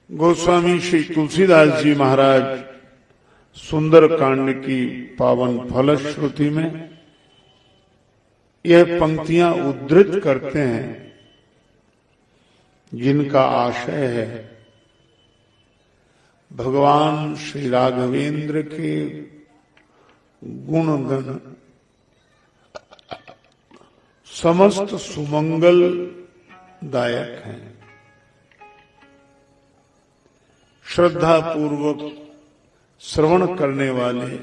गोस्वामी श्री तुलसीदास जी महाराज सुंदर कांड की पावन फलश्रुति में यह पंक्तियां उद्धृत करते हैं, जिनका आशय है भगवान श्री राघवेंद्र के गुणगण समस्त सुमंगल दायक हैं। श्रद्धा पूर्वक श्रवण करने वाले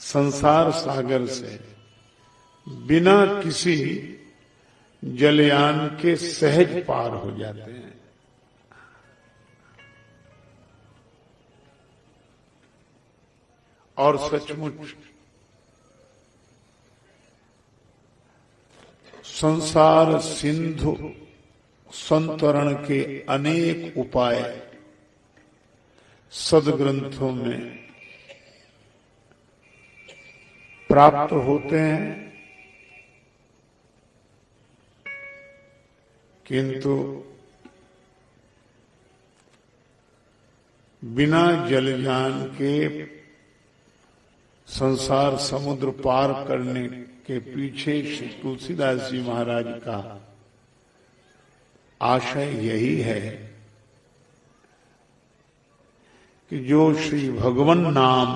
संसार सागर से बिना किसी जलयान के सहज पार हो जाते हैं। और सचमुच संसार सिंधु संतरण के अनेक उपाय सदग्रंथों में प्राप्त होते हैं, किंतु बिना जलयान के संसार समुद्र पार करने के पीछे श्री तुलसीदास जी महाराज का आशय यही है कि जो श्री भगवन नाम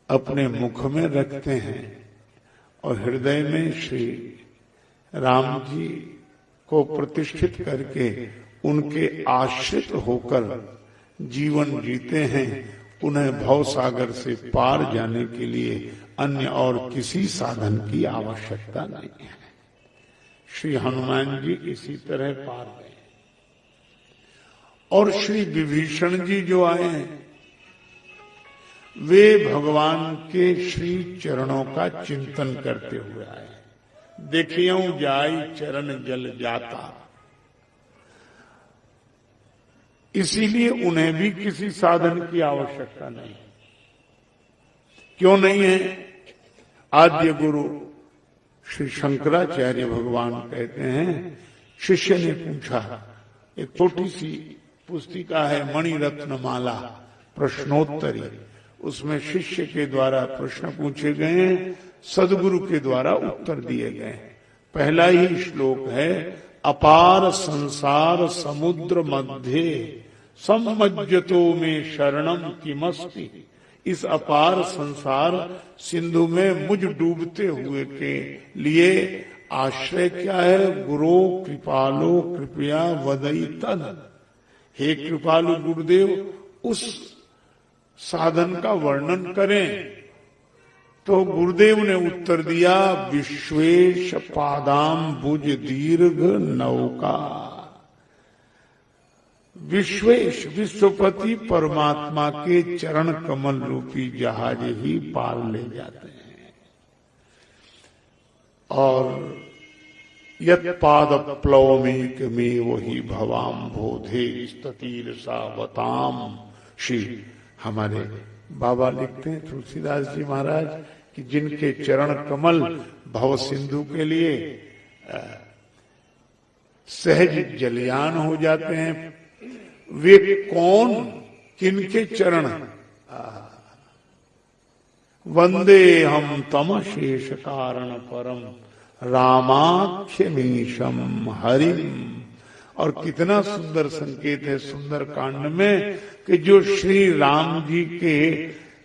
अपने मुख में रखते हैं और हृदय में श्री राम जी को प्रतिष्ठित करके उनके आश्रित होकर जीवन जीते हैं, उन्हें भव सागर से पार जाने के लिए अन्य और किसी साधन की आवश्यकता नहीं है। श्री हनुमान जी इसी तरह पार गए और श्री विभीषण जी जो आए हैं वे भगवान के श्री चरणों का चिंतन करते हुए आए। देखियो जाई चरण जल जाता, इसीलिए उन्हें भी किसी साधन की आवश्यकता नहीं। क्यों नहीं है? आद्य गुरु श्री शंकराचार्य भगवान कहते हैं, शिष्य ने पूछा, एक छोटी सी पुस्तिका है मणिरत्न माला प्रश्नोत्तरी, उसमें शिष्य के द्वारा प्रश्न पूछे गए, सदगुरु के द्वारा उत्तर दिए गए। पहला ही श्लोक है, अपार संसार समुद्र मध्य सम्मज्जतो में शरणम किमस्ति। इस अपार संसार सिंधु में मुझ डूबते हुए के लिए आश्रय क्या है? गुरु कृपालो कृपया वदई तद। हे कृपालु गुरुदेव, उस साधन का वर्णन करें। तो गुरुदेव ने उत्तर दिया, विश्वेश पादाम्बुज दीर्घ नौका। विश्वेश विश्वपति परमात्मा के चरण कमल रूपी जहाज ही पार ले जाते हैं। और यत पाद प्लवमेक में वही भवाम बोधे स्ततीर सावताम। श्री हमारे बाबा लिखते हैं तुलसीदास जी महाराज कि जिनके चरण कमल भव सिंधु के लिए सहज जलयान हो जाते हैं, वे कौन, किनके चरण? वंदे हम तम शेष कारण परम रामाख्यमीशम हरिम। और कितना सुंदर संकेत है सुंदर कांड में कि जो श्री राम जी के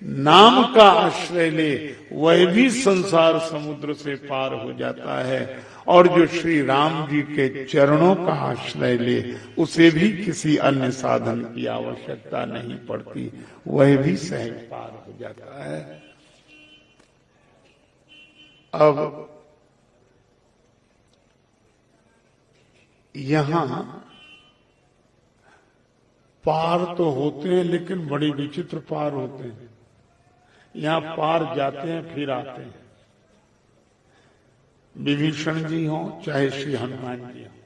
नाम का आश्रय ले वह भी संसार समुद्र से पार हो जाता है, और जो श्री राम जी के चरणों का आश्रय ले उसे भी किसी अन्य साधन की आवश्यकता नहीं पड़ती, वह भी सहज पार हो जाता है। अब यहां पार तो होते हैं लेकिन बड़ी विचित्र पार होते हैं। यहां पार जाते हैं फिर आते हैं। विभीषण जी हों चाहे श्री हनुमान जी हों,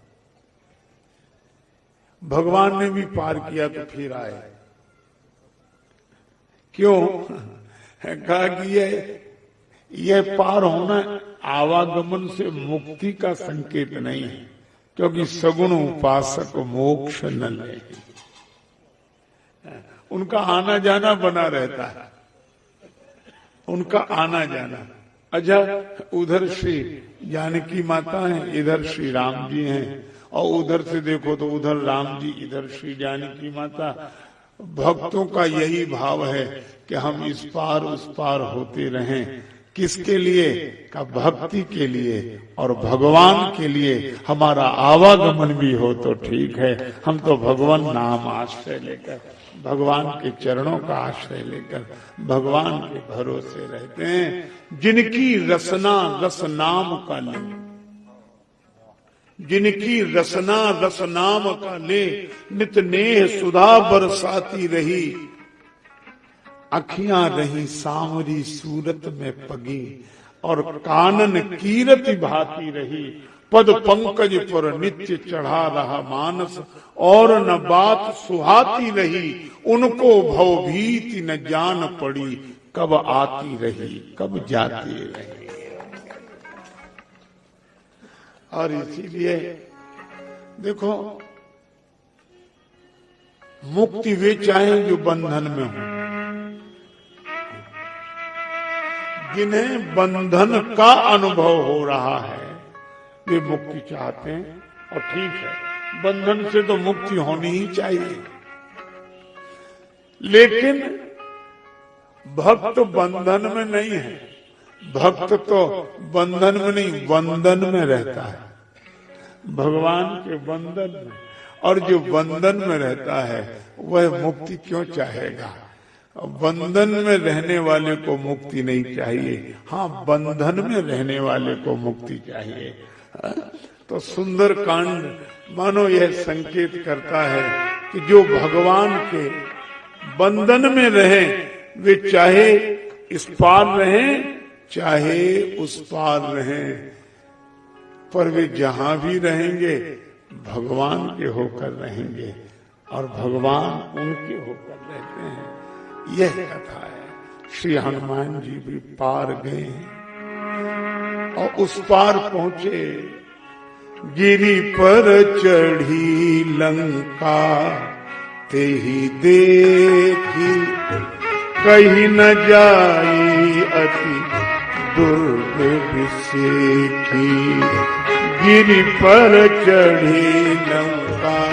भगवान ने भी पार किया तो फिर आए। क्यों? कहा कि यह पार होना आवागमन से मुक्ति का संकेत नहीं है, क्योंकि सगुण उपासक मोक्ष न ले। उनका आना जाना बना रहता है, उनका आना जाना। अच्छा, उधर श्री जानकी माता है, इधर श्री राम जी हैं, और उधर से देखो तो उधर राम जी, इधर श्री जानकी माता। भक्तों का यही भाव है कि हम इस पार उस पार होते रहें। किसके लिए? का भक्ति के लिए और भगवान के लिए हमारा आवागमन भी हो तो ठीक है। हम तो भगवान नाम आश्रय लेकर, भगवान के चरणों का आश्रय लेकर भगवान के भरोसे रहते हैं। जिनकी रसना रस नाम का ले, जिनकी रसना रस नाम का ले, नित नेह सुधा बरसाती रही। अखियां रही सांवरी सूरत में पगी, और कानन कीरति भाती रही। पद पंकज पर नित्य चढ़ा रहा मानस, और न बात सुहाती रही। उनको भवभीति न जान पड़ी, कब आती रही कब जाती रही। और इसीलिए देखो, मुक्ति वे चाहें जो बंधन में हो। जिन्हें बंधन का अनुभव हो रहा है वे मुक्ति चाहते हैं, और ठीक है, बंधन से तो मुक्ति होनी ही चाहिए। लेकिन भक्त बंधन में नहीं है, भक्त तो बंधन में नहीं बंधन में रहता है, भगवान के बंधन में। और जो बंधन में रहता है वह मुक्ति क्यों चाहेगा? बंधन में रहने वाले को मुक्ति नहीं चाहिए, हाँ बंधन में रहने वाले को मुक्ति चाहिए। तो सुंदर कांड मानो यह संकेत करता है कि जो भगवान के बंधन में रहें वे चाहे इस पार रहें चाहे उस पार रहें, पर वे जहां भी रहेंगे भगवान के होकर रहेंगे और भगवान उनके होकर रहते हैं। यह कथा है। श्री हनुमान जी भी पार गए और उस पार पहुंचे। गिरि पर चढ़ी लंका ते ही देखी, कहीं न जाई अति दुर्ग विसेखी। गिरि पर चढ़ी लंका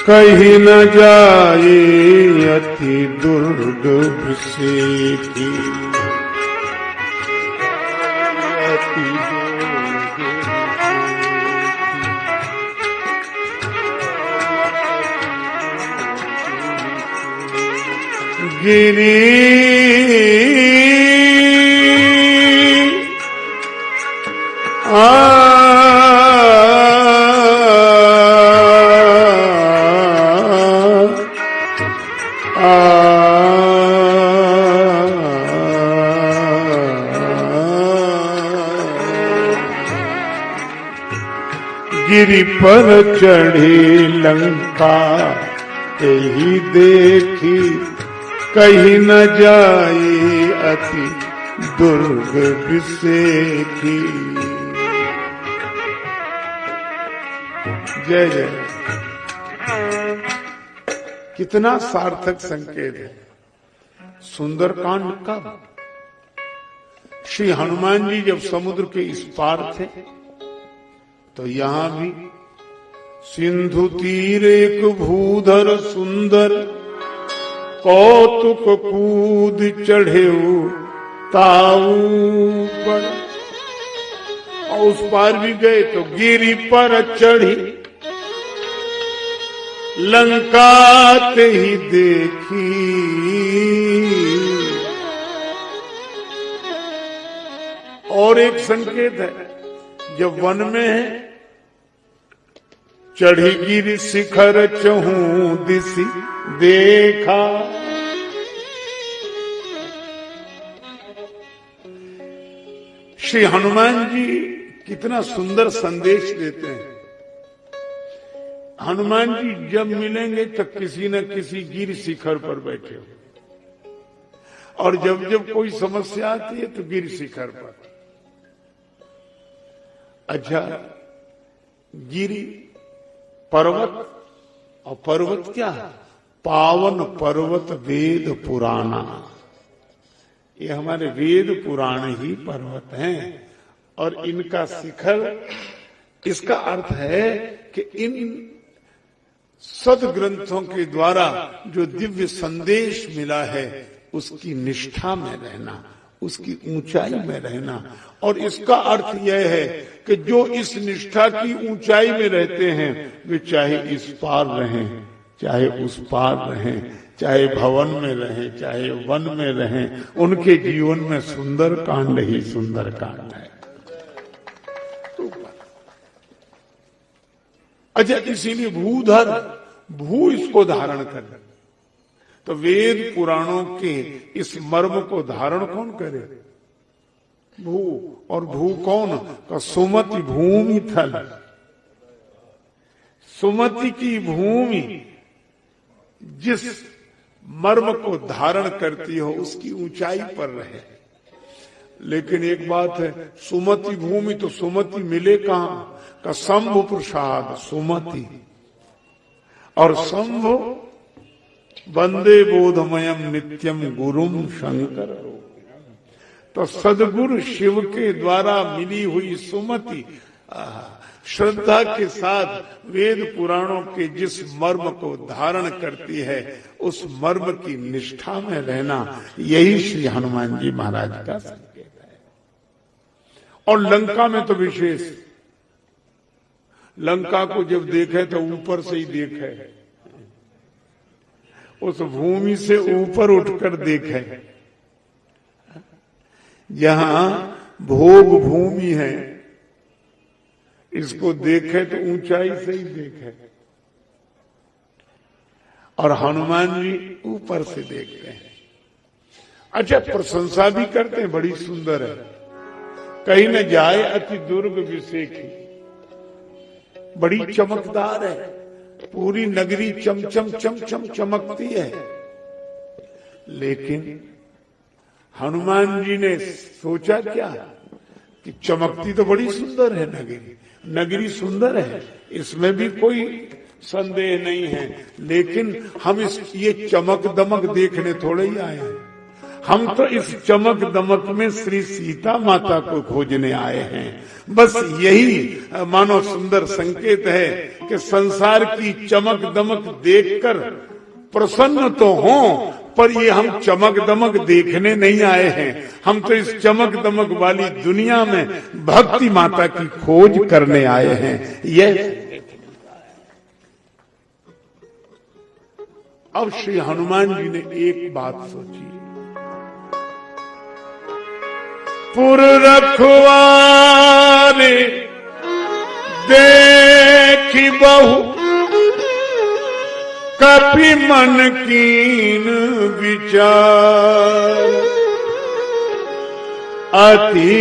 कहीं न जाए अति दुर्ग विसेखी। गिरि गिरि पर चढ़ी लंका ते ही देखी, कहीं न जाई अति दुर्ग विसेखी। जय जय। कितना सार्थक संकेत है। सुंदरकांड कब? श्री हनुमान जी जब समुद्र के इस पार थे तो यहां भी सिंधु तीर एक भूधर सुंदर, कौतुक कूद चढ़े ताऊ पर। और उस पार भी गए तो गिरि पर चढ़ी लंका ते ही देखी। और एक संकेत है, जब वन में है चढ़ी गिरि शिखर चहूं दिशि देखा। श्री हनुमान जी कितना सुंदर संदेश देते हैं। हनुमान जी जब मिलेंगे तो किसी न किसी गिर शिखर पर बैठे हो, और जब जब कोई समस्या आती है तो गिर शिखर पर। अच्छा, गिरी पर्वत, और पर्वत क्या? पावन पर्वत वेद पुराना। ये हमारे वेद पुराण ही पर्वत हैं, और इनका शिखर, इसका अर्थ है कि इन सदग्रंथों के द्वारा जो दिव्य संदेश मिला है उसकी निष्ठा में रहना, उसकी ऊंचाई में रहना। और इसका अर्थ यह है कि जो इस निष्ठा की ऊंचाई में रहते हैं वे चाहे इस पार रहें, चाहे उस पार रहें, चाहे भवन में रहें, चाहे वन में रहें, उनके जीवन में सुंदर कांड ही सुंदर कांड है। अच्छा, इसीलिए भूधर, भू इसको धारण कर। तो वेद पुराणों के इस मर्म को धारण कौन करे? भू। और भू कौन? का सुमति भूमि थल। सुमति की भूमि जिस मर्म को धारण करती हो उसकी ऊंचाई पर रहे। लेकिन एक बात है, सुमति भूमि, तो सुमति मिले कहां? का शंभु प्रसाद सुमति। और शंभु वंदे बोधमयम नित्यम गुरुम शंकर। तो सदगुरु शिव के द्वारा मिली हुई सुमति श्रद्धा के साथ वेद पुराणों के जिस मर्म को धारण करती है उस मर्म की निष्ठा में रहना, यही श्री हनुमान जी महाराज का संकेत है। और लंका में तो विशेष, लंका को जब देखे तो ऊपर से ही देखे, उस भूमि से ऊपर उठकर देखे। जहां भोग भूमि है इसको देखे तो ऊंचाई से ही देखे, और हनुमान जी ऊपर से देखते हैं। अच्छा, प्रशंसा भी करते हैं, बड़ी सुंदर है। कहीं न जाए अति दुर्ग विषेखी, बड़ी चमकदार है, पूरी नगरी चमचम चमचम चमकती है। लेकिन हनुमान जी ने सोचा क्या कि चमकती तो बड़ी सुंदर है नगरी, नगरी सुंदर है, इसमें भी कोई संदेह नहीं है। लेकिन हम ये चमक दमक देखने थोड़े ही आए हैं, हम तो इस चमक दमक में श्री सीता माता को खोजने आए हैं। बस यही मानो सुंदर संकेत है कि संसार की चमक दमक देखकर प्रसन्न तो हों, पर ये हम चमक दमक देखने नहीं आए हैं। हम तो इस चमक दमक वाली दुनिया में भक्ति माता की खोज करने आए हैं। यह अब श्री हनुमान जी ने एक बात सोची, पुर रखवारे देखी बहु कपि मन कीन विचार, अति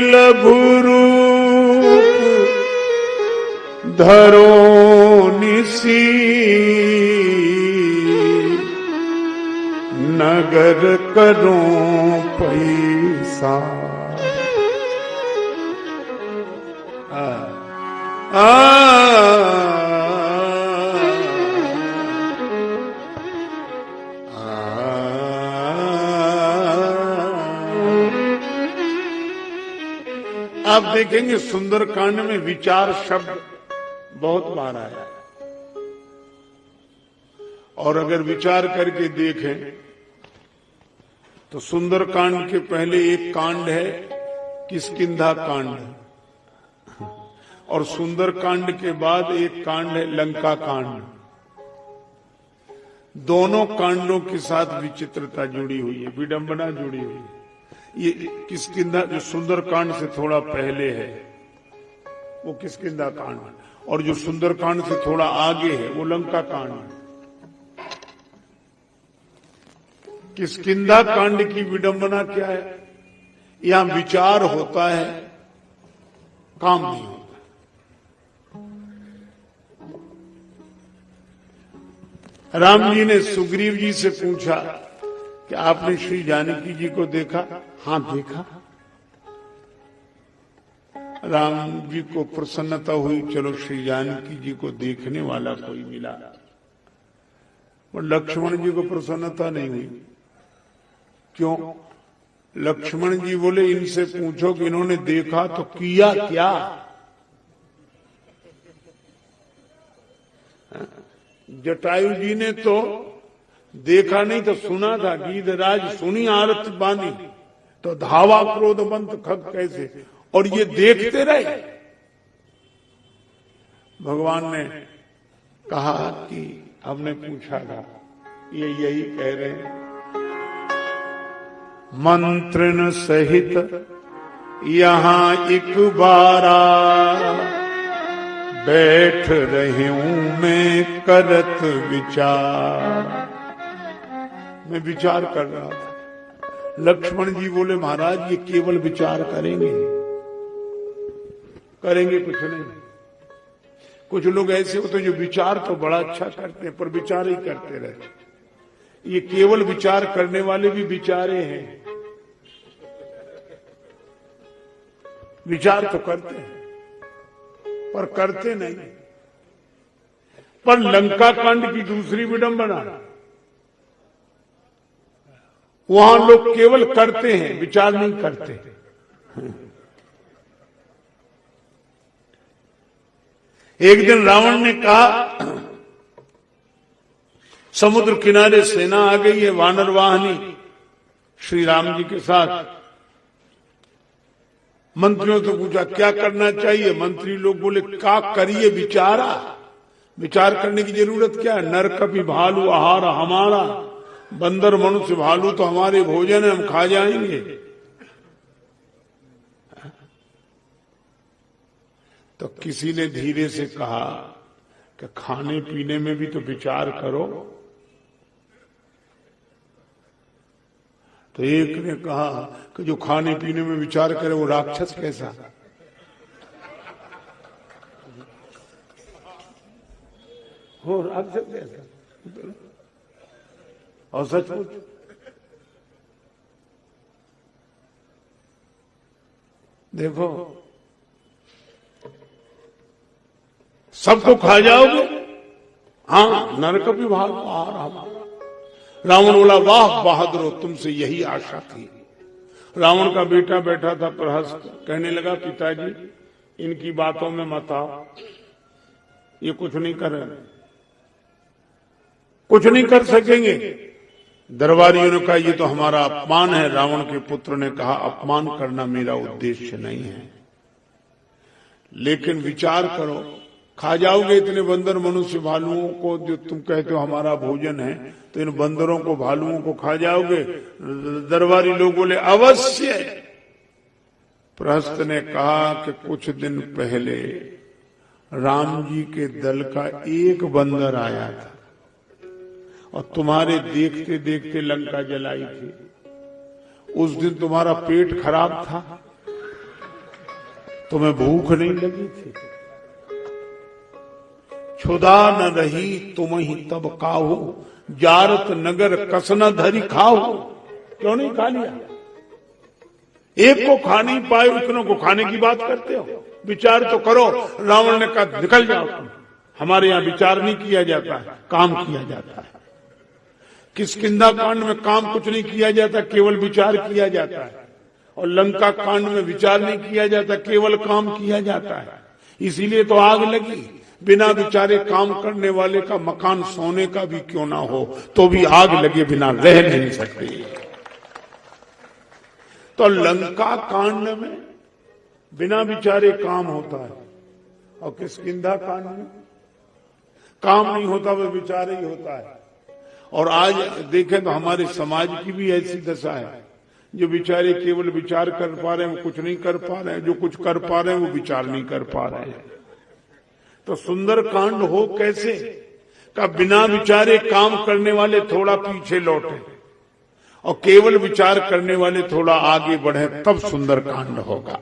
लघु रूप धरो निसी, नगर करो पैसा। आप देखेंगे सुंदरकांड में विचार शब्द बहुत बार आया, और अगर विचार करके देखें तो सुंदरकांड के पहले एक कांड है किष्किंधा कांड, और सुंदरकांड के बाद एक कांड है लंका कांड। दोनों कांडों के साथ विचित्रता जुड़ी हुई है, विडंबना जुड़ी हुई है। ये किष्किंधा जो सुंदरकांड से थोड़ा पहले है वो किष्किंधा कांड, और जो सुंदरकांड से थोड़ा आगे है वो लंका कांड है। किष्किंधा कांड की विडंबना क्या है? यहां विचार होता है काम नहीं होता। राम जी ने सुग्रीव जी से पूछा कि आपने श्री जानकी जी को देखा? हाँ देखा। राम जी को प्रसन्नता हुई, चलो श्री जानकी जी को देखने वाला कोई मिला। और लक्ष्मण जी को प्रसन्नता नहीं हुई। क्यों? लक्ष्मण जी बोले इनसे पूछो कि इन्होंने देखा तो किया क्या? जटायु जी ने तो देखा नहीं तो सुना था, गीधराज सुनी आरत बानी तो धावा क्रोधवंत खग कैसे, और ये देखते रहे। भगवान ने कहा कि हमने पूछा था, ये यही कह रहे हैं, मंत्रण सहित यहां एक बारा बैठ रही हूं मैं करत विचार। मैं विचार कर रहा था। लक्ष्मण जी बोले महाराज ये केवल विचार करेंगे कुछ नहीं। कुछ लोग ऐसे होते जो विचार तो बड़ा अच्छा करते हैं पर विचार ही करते रहते। ये केवल विचार करने वाले भी विचारे हैं, विचार तो करते हैं पर करते नहीं। पर लंका कांड की दूसरी विडंबना, वहां लोग केवल करते हैं, विचार नहीं करते। एक दिन रावण ने कहा समुद्र किनारे सेना आ गई है, वानर वाहनी श्री राम जी के साथ। मंत्रियों से पूछा क्या करना चाहिए? मंत्री लोग बोले क्या करिए विचारा, विचार करने की जरूरत क्या है? नर कभी भालू आहार हमारा, बंदर मनुष्य भालू तो हमारे भोजन है, हम खा जाएंगे। तो किसी ने धीरे से कहा कि खाने पीने में भी तो विचार करो। तो एक ने कहा कि जो खाने पीने में विचार करे वो राक्षस कैसा? हो राक्षस कैसा? और सचमुच देखो सबको खा जाओगे। हाँ नरक भी भाग आ रहा। रावण बोला वाह बहादुर, तुमसे यही आशा थी। रावण का बेटा बैठा था प्रहस्त, कहने लगा पिताजी इनकी बातों में मत आओ, ये कुछ नहीं कर रहे, कुछ नहीं कर सकेंगे। दरबारियों ने कहा ये तो हमारा अपमान है। रावण के पुत्र ने कहा अपमान करना मेरा उद्देश्य नहीं है, लेकिन विचार करो, खा जाओगे इतने बंदर मनुष्य भालुओं को जो तुम कहते हो हमारा भोजन है, तो इन बंदरों को भालुओं को खा जाओगे? दरबारी लोग बोले अवश्य। प्रहस्त ने कहा कि कुछ दिन पहले राम जी के दल का एक बंदर आया था और तुम्हारे देखते देखते लंका जलाई थी। उस दिन तुम्हारा पेट खराब था, तुम्हें भूख नहीं लगी थी, क्षुधा न रही तुम ही तब काहो, जारत नगर कसना धरी खाओ। क्यों नहीं खा लिया? एक को खा नहीं पाए, उतनों को खाने की बात करते हो? विचार तो करो। रावण ने कहा निकल जाओ तुम, हमारे यहाँ विचार नहीं किया जाता है, काम किया जाता है। किष्किंधा कांड में काम कुछ नहीं किया जाता, केवल विचार किया जाता है। और लंका कांड में विचार नहीं किया जाता, केवल काम किया जाता है। इसीलिए तो आग लगी। बिना विचारे काम करने वाले का मकान सोने का भी क्यों ना हो तो भी आग लगे बिना रह नहीं सकते। तो लंका कांड में बिना विचारे काम होता है और किष्किंधा कांड में काम नहीं होता, वह विचार ही होता है। और आज देखें तो हमारे समाज की भी ऐसी दशा है, जो बेचारे केवल विचार कर पा रहे हैं वो कुछ नहीं कर पा रहे हैं, जो कुछ कर पा रहे हैं वो विचार नहीं कर पा रहे हैं। तो सुंदर कांड हो कैसे का बिना विचारे काम करने वाले थोड़ा पीछे लौटे और केवल विचार करने वाले थोड़ा आगे बढ़े, तब सुंदर कांड होगा।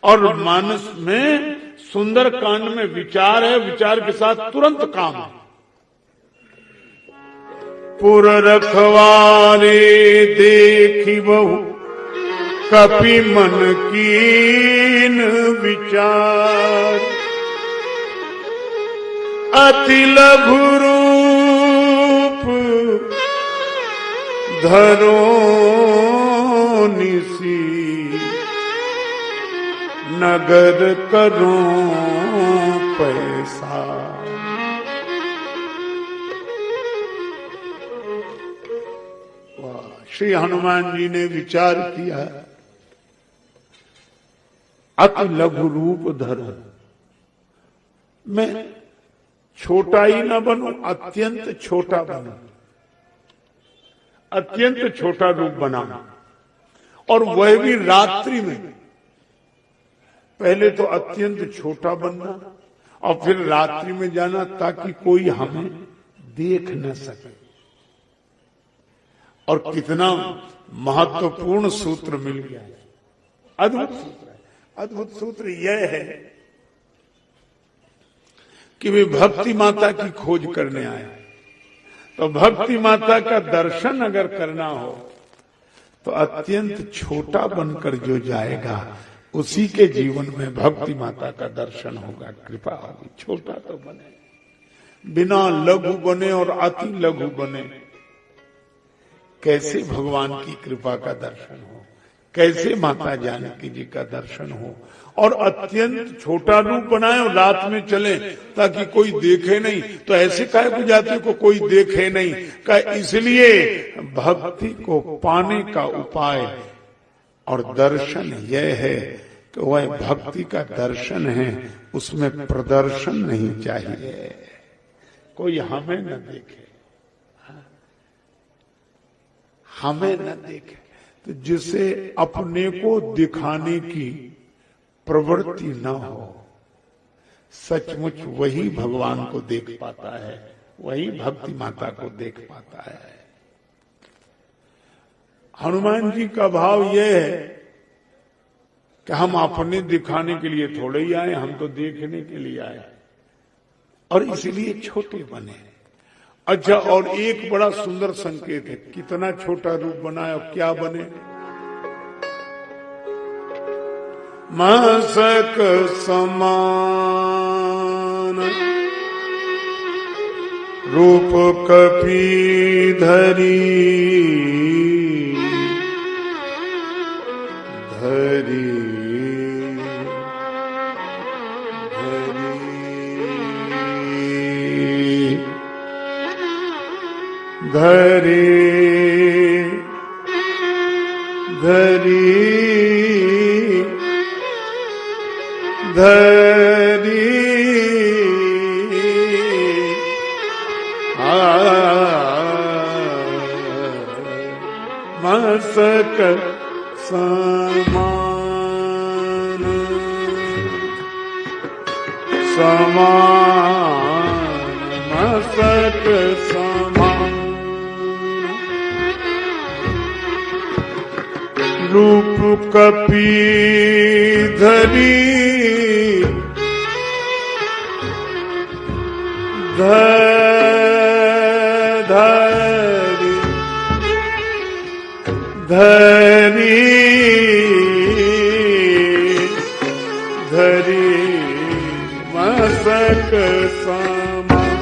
और मानस में सुंदर कांड में विचार है, विचार के साथ तुरंत काम है। पुर रखवारे देखी बहु कपि मन कीन विचार, अति लघु रूप धरो निसी, नगर करो पैसा। श्री हनुमान जी ने विचार किया, अति लघु रूप धरो, मैं छोटा ही ना बनूं, अत्यंत छोटा बनूं, अत्यंत छोटा रूप बनाना, और वह भी रात्रि में। पहले तो अत्यंत छोटा बनना और फिर रात्रि में जाना ताकि कोई हमें देख न सके। और कितना महत्वपूर्ण सूत्र मिल गया, अद्भुत सूत्र है। अद्भुत सूत्र यह है कि वे भक्ति माता की खोज करने आए, तो भक्ति माता का दर्शन अगर करना हो तो अत्यंत छोटा बनकर जो जाएगा उसी के जीवन में भक्ति माता का दर्शन होगा, कृपा होगी। छोटा तो बने, बिना लघु बने और अति लघु बने कैसे भगवान की कृपा का दर्शन हो, कैसे माता जानकी जी का दर्शन हो। और अत्यंत छोटा रूप बनाए और रात में चले ताकि कोई देखे नहीं, तो ऐसे काहे को जाते को कोई देखे नहीं का। इसलिए भक्ति को पाने का उपाय और दर्शन यह है कि वह भक्ति का दर्शन है, उसमें प्रदर्शन नहीं चाहिए, कोई हमें न देखे, हमें न देखे। तो जिसे अपने को दिखाने की प्रवृत्ति न हो, सचमुच वही भगवान को देख पाता है, वही भक्ति माता को देख पाता है। हनुमान जी का भाव यह है कि हम अपने दिखाने के लिए थोड़े ही आए, हम तो देखने के लिए आए, और इसलिए छोटे बने। अच्छा, और एक बड़ा सुंदर संकेत है, कितना छोटा रूप बनाए और क्या बने। मस्तक समान रूप कपि धरी, धरी धरी धरी धरी मस्तक समान समान मस्तक समान रूप कपि धरी, धरी धरी धरी मस्तक समान।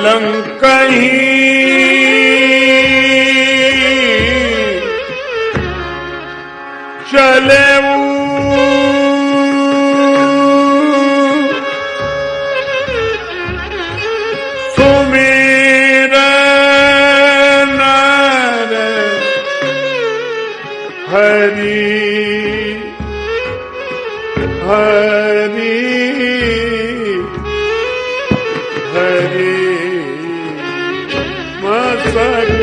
लंका ही चले सुमेर नर हरि हरि हरि मस्तक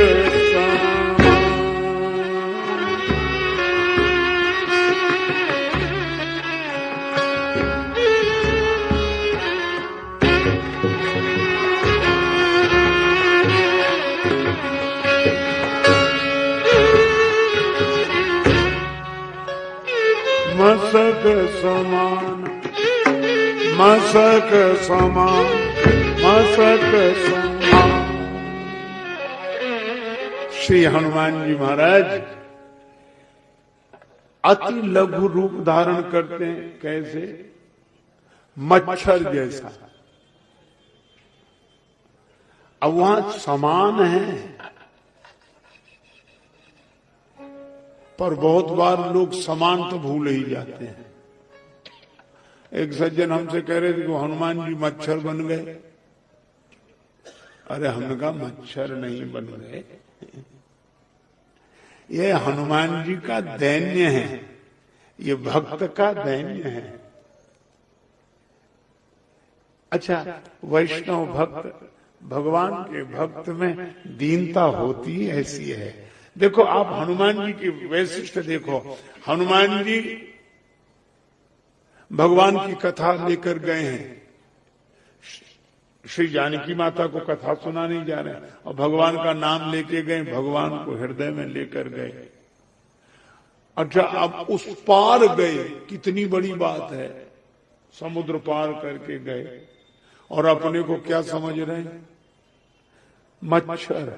मसक समान, मसक समान, मसक समान। श्री हनुमान जी महाराज अति लघु रूप धारण करते हैं। कैसे? मच्छर जैसा। अब वहां समान है, पर बहुत बार लोग समान तो भूल ही जाते हैं। एक सज्जन हमसे कह रहे थे कि हनुमान जी मच्छर बन गए। अरे हमने कहा मच्छर नहीं बन गए, ये हनुमान जी का दैन्य है, ये भक्त का दैन्य है। अच्छा, वैष्णव भक्त, भगवान के भक्त में दीनता होती ऐसी है। देखो आप हनुमान जी की वैशिष्ट देखो। हनुमान जी भगवान की कथा लेकर गए हैं। श्री जानकी माता को कथा सुनाने जा रहे हैं और भगवान का नाम लेके गए, भगवान को हृदय में लेकर गए। अच्छा, अब उस पार गए, कितनी बड़ी बात है। समुद्र पार करके गए और अपने को क्या समझ रहे हैं? मच्छर।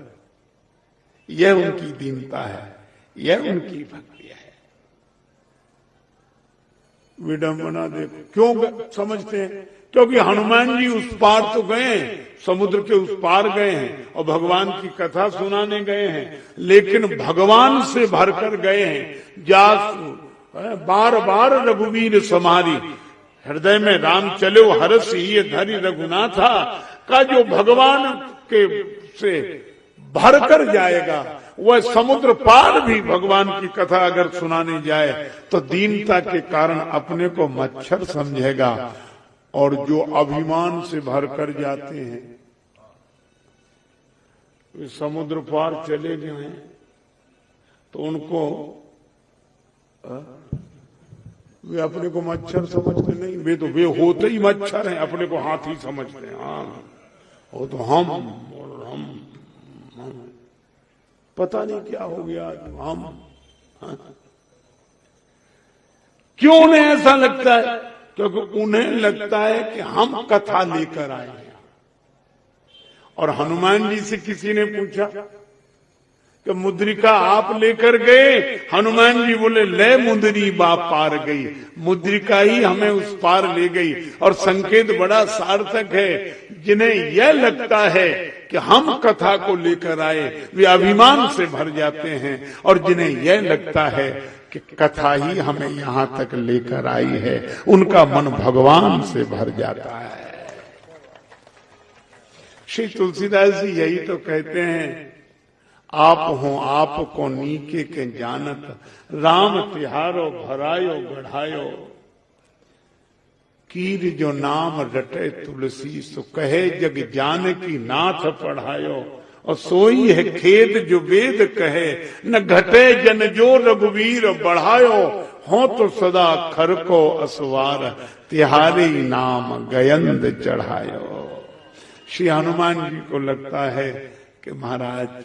यह उनकी दीनता है, यह उनकी भक्ति है। विडंबना देखो, क्यों समझते हैं? क्योंकि हनुमान जी उस पार तो गए, समुद्र के उस पार गए हैं और भगवान की कथा सुनाने गए हैं, लेकिन भगवान से भरकर गए हैं। जासु बार बार रघुवीर समारी, हृदय में राम चलो हरस ही धरि रघुनाथा का जो भगवान के से भर कर जाएगा, वह समुद्र पार भी भगवान की कथा अगर सुनाने जाए तो दीनता के कारण अपने को मच्छर समझेगा। और जो अभिमान से भर कर जाते हैं, वे समुद्र पार चले गए तो उनको वे अपने को मच्छर समझते नहीं। वे होते ही मच्छर हैं, अपने को हाथी समझते हैं। हाँ, वो तो हम और हम पता नहीं क्या हो गया हम। हाँ। क्यों उन्हें ऐसा लगता है? क्योंकि उन्हें लगता है कि हम कथा लेकर आए हैं। और हनुमान जी से किसी ने पूछा कि मुद्रिका आप लेकर गए? हनुमान जी बोले, ले मुंदरी बाप पार गई, मुद्रिका ही हमें उस पार ले गई। और संकेत बड़ा सार्थक है। जिन्हें यह लगता है कि हम कथा को लेकर आए, वे अभिमान से भर जाते हैं। और जिन्हें यह लगता है कि कथा ही हमें यहाँ तक लेकर आई है, उनका मन भगवान से भर जाता है। श्री तुलसीदास जी यही तो कहते हैं, आप हो आपको नीके के जानत, राम तिहारो भरायो गढ़ायो, कीर जो नाम रटे तुलसी, सो कहे जग जान की नाथ पढ़ायो। और सोई है खेद जो वेद कहे, न घटे जन जो रघुवीर बढ़ायो। हो तो सदा खर को असवार, तिहारी नाम गयंद चढ़ायो। श्री हनुमान जी को लगता है कि महाराज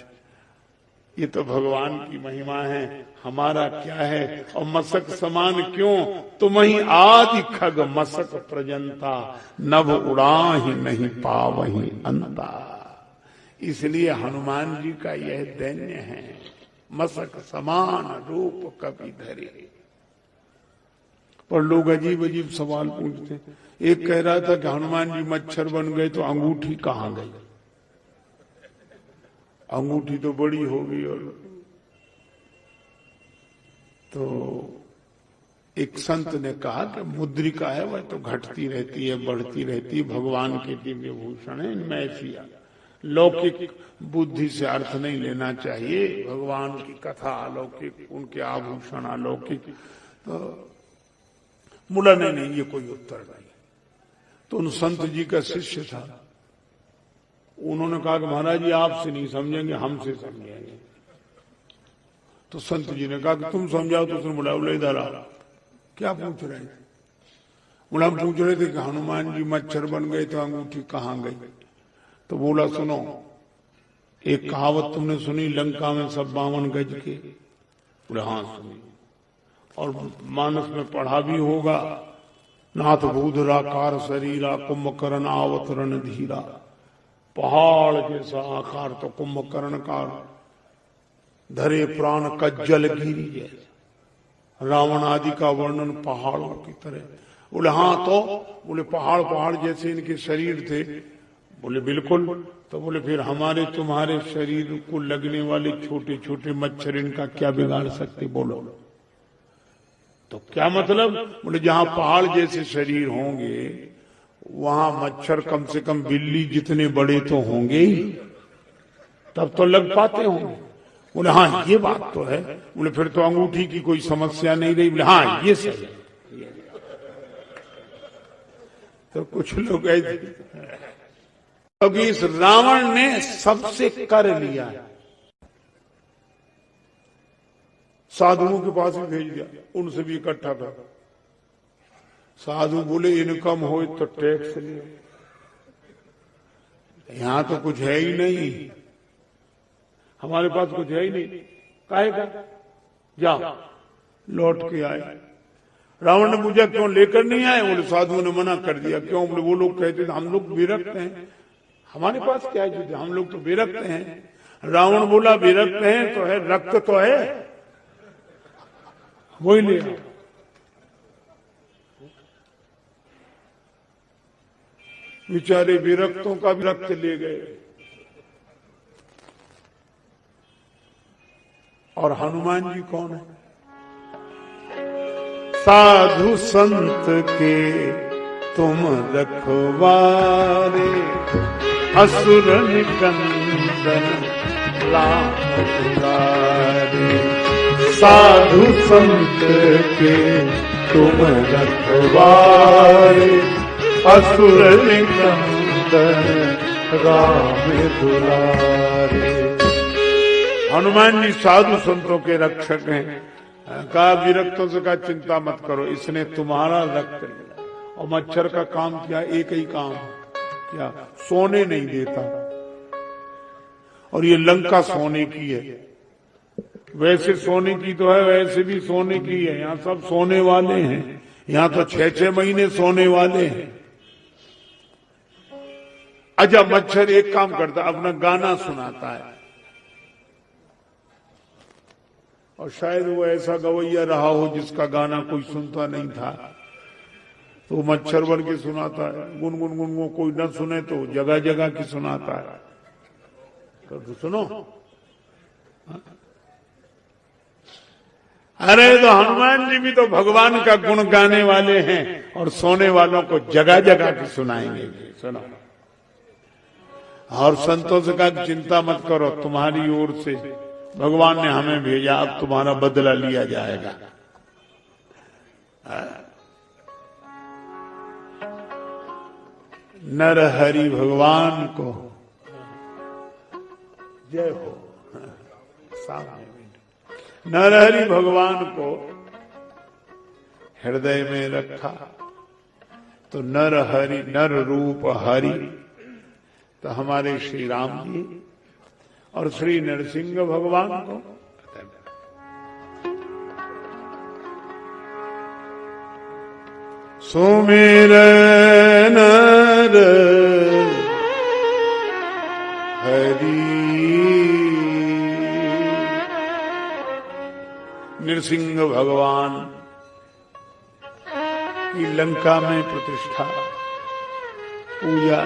ये तो भगवान की महिमा है, हमारा क्या है। और मसक समान क्यों? तुम ही आदि खग मसक प्रजंता, नभ उड़ाहि नहीं पावहि अंता। इसलिए हनुमान जी का यह दैन्य है, मसक समान रूप कपि धरे। पर लोग अजीब अजीब सवाल पूछते। एक कह रहा था कि हनुमान जी मच्छर बन गए तो अंगूठी कहां गई? अंगूठी तो बड़ी होगी। और तो एक संत ने कहा कि मुद्रिका है, वह तो घटती रहती है, बढ़ती रहती है, भगवान के दिव्य भूषण है, इनमें ऐसी लौकिक बुद्धि से अर्थ नहीं लेना चाहिए। भगवान की कथा अलौकिक, उनके आभूषण अलौकिक। तो मुला नहीं, ये कोई उत्तर नहीं। तो उन संत जी का शिष्य था, उन्होंने कहा कि महाराज जी आपसे नहीं समझेंगे, हमसे समझेंगे। तो संत जी ने कहा कि तुम समझाओ। तो उसने बोला, बोले इधर आओ, क्या पूछ रहे हैं? बोला हम पूछ रहे थे कि हनुमान जी मच्छर बन गए तो अंगूठी कहाँ गई? तो बोला सुनो, एक कहावत तुमने सुनी, लंका में सब 52 गज के? बोले हाँ सुनी, और मानस में पढ़ा भी होगा, नाथ भूधराकार शरीरा कुंभकर्ण आवत रणधीरा। पहाड़ जैसा आकार तो कुंभकर्ण का, धरे प्राण कज्जल गिरी जैसा। रावण आदि का वर्णन पहाड़ों की तरह। बोले हाँ तो? बोले पहाड़ पहाड़ जैसे इनके शरीर थे। बोले बिल्कुल। तो बोले फिर हमारे तुम्हारे शरीर को लगने वाले छोटे छोटे मच्छर इनका क्या बिगाड़ सकते? बोलो। तो क्या मतलब? बोले जहां पहाड़ जैसे शरीर होंगे वहां मच्छर कम से कम बिल्ली जितने बड़े तो होंगे ही, तब तो लग पाते होंगे। बोले हाँ ये बात तो है। बोले फिर तो अंगूठी की कोई समस्या नहीं रही। बोले हाँ ये सही। तो कुछ लोग ऐसे, क्योंकि इस रावण ने सबसे कर लिया, साधुओं के पास भी भेज दिया, उनसे भी इकट्ठा कर। साधु बोले इनकम हो तो टैक्स लियो, यहां तो कुछ है ही नहीं, हमारे पास कुछ है ही नहीं, काहे का? जा। लौट के आए। रावण ने पूछा क्यों लेकर नहीं आए? बोले साधुओं ने मना कर दिया। क्यों? बोले वो लोग कहते थे हम लोग विरक्त हैं, हमारे पास क्या है, हम लोग तो विरक्त हैं। रावण बोला विरक्त हैं तो है, रक्त तो है, वही ले आओ। बेचारे विरक्तों का भी रक्त ले गए। और हनुमान जी कौन है? साधु संत के तुम रखवारे, असुर निकंदन राम दुलारे। साधु संत के तुम रखवारे, असुर निकंदन राम दुलारे। हनुमान जी साधु संतों के रक्षक हैं। कहा विरक्तों से कहा चिंता मत करो, इसने तुम्हारा रक्त लिया। और मच्छर का काम क्या? एक ही काम, क्या? सोने नहीं देता। और ये लंका सोने की है, वैसे सोने की तो है, वैसे भी सोने की है। यहाँ सब सोने वाले हैं, यहाँ तो 6-6 महीने सोने वाले हैं। अच्छा मच्छर एक काम करता, अपना गाना सुनाता है, और शायद वो ऐसा गवैया रहा हो जिसका गाना कोई सुनता नहीं था, तो मच्छर बन के सुनाता है। गुनगुन गुनगुन, कोई न सुने तो जगह जगह की सुनाता है। तो सुनो। अरे तो हनुमान जी भी तो भगवान का गुण गाने वाले हैं, और सोने वालों को जगह जगह की सुनाएंगे। सुनो। और संतों से कहा चिंता मत करो, तुम्हारी ओर से भगवान ने हमें भेजा, अब तुम्हारा बदला लिया जाएगा। नर हरि भगवान को जय हो। नर हरि भगवान को हृदय में रखा तो नर हरि, नर रूप हरि तो हमारे श्री राम जी, और श्री नरसिंह भगवान को सुमिर नर हरि। नरसिंह भगवान की लंका में प्रतिष्ठा, पूजा,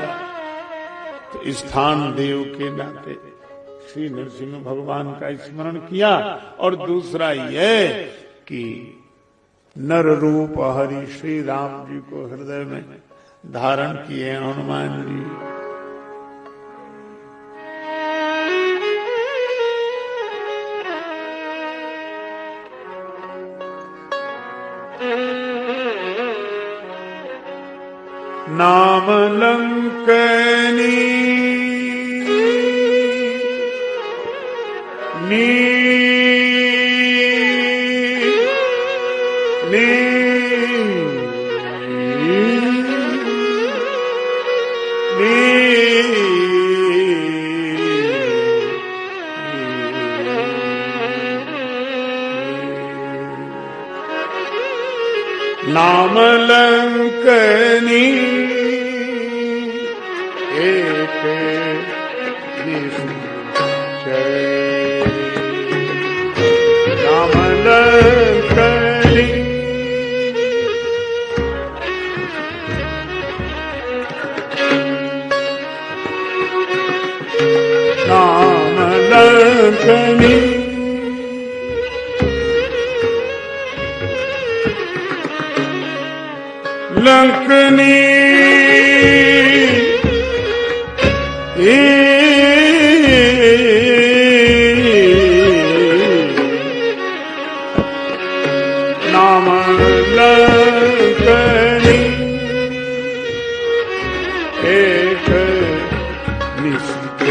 तो स्थान देव के नाते श्री नरसिंह भगवान का स्मरण किया। और दूसरा यह कि नर रूप हरि श्री राम जी को हृदय में धारण किए हनुमान जी। नाम लंकनी नाम लंकनी एक निश्चय, नाम लंकनी नाम लंकनी लंकनी नाम लंकनी एक निश्चय,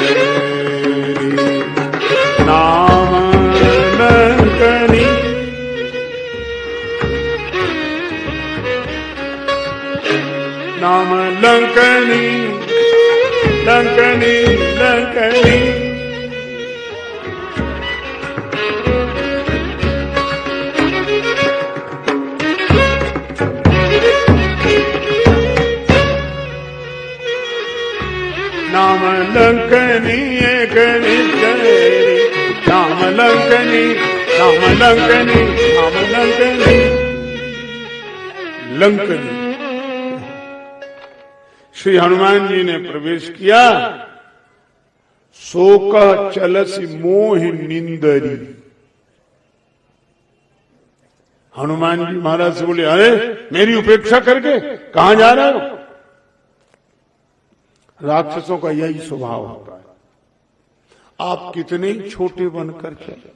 नाम लंकनी नाम लंकनी लंकनी लंकनी नाम लंकनी एक निश्चय, नाम लंकनी नाम लंकनी नाम लंकनी लंकनी। श्री हनुमान जी ने प्रवेश किया। शोक चलसी मोह निंदरी। हनुमान जी महाराज से बोले, अरे मेरी उपेक्षा करके कहां जा रहे हो? राक्षसों का यही स्वभाव होता है। आप कितने ही छोटे बनकर चले,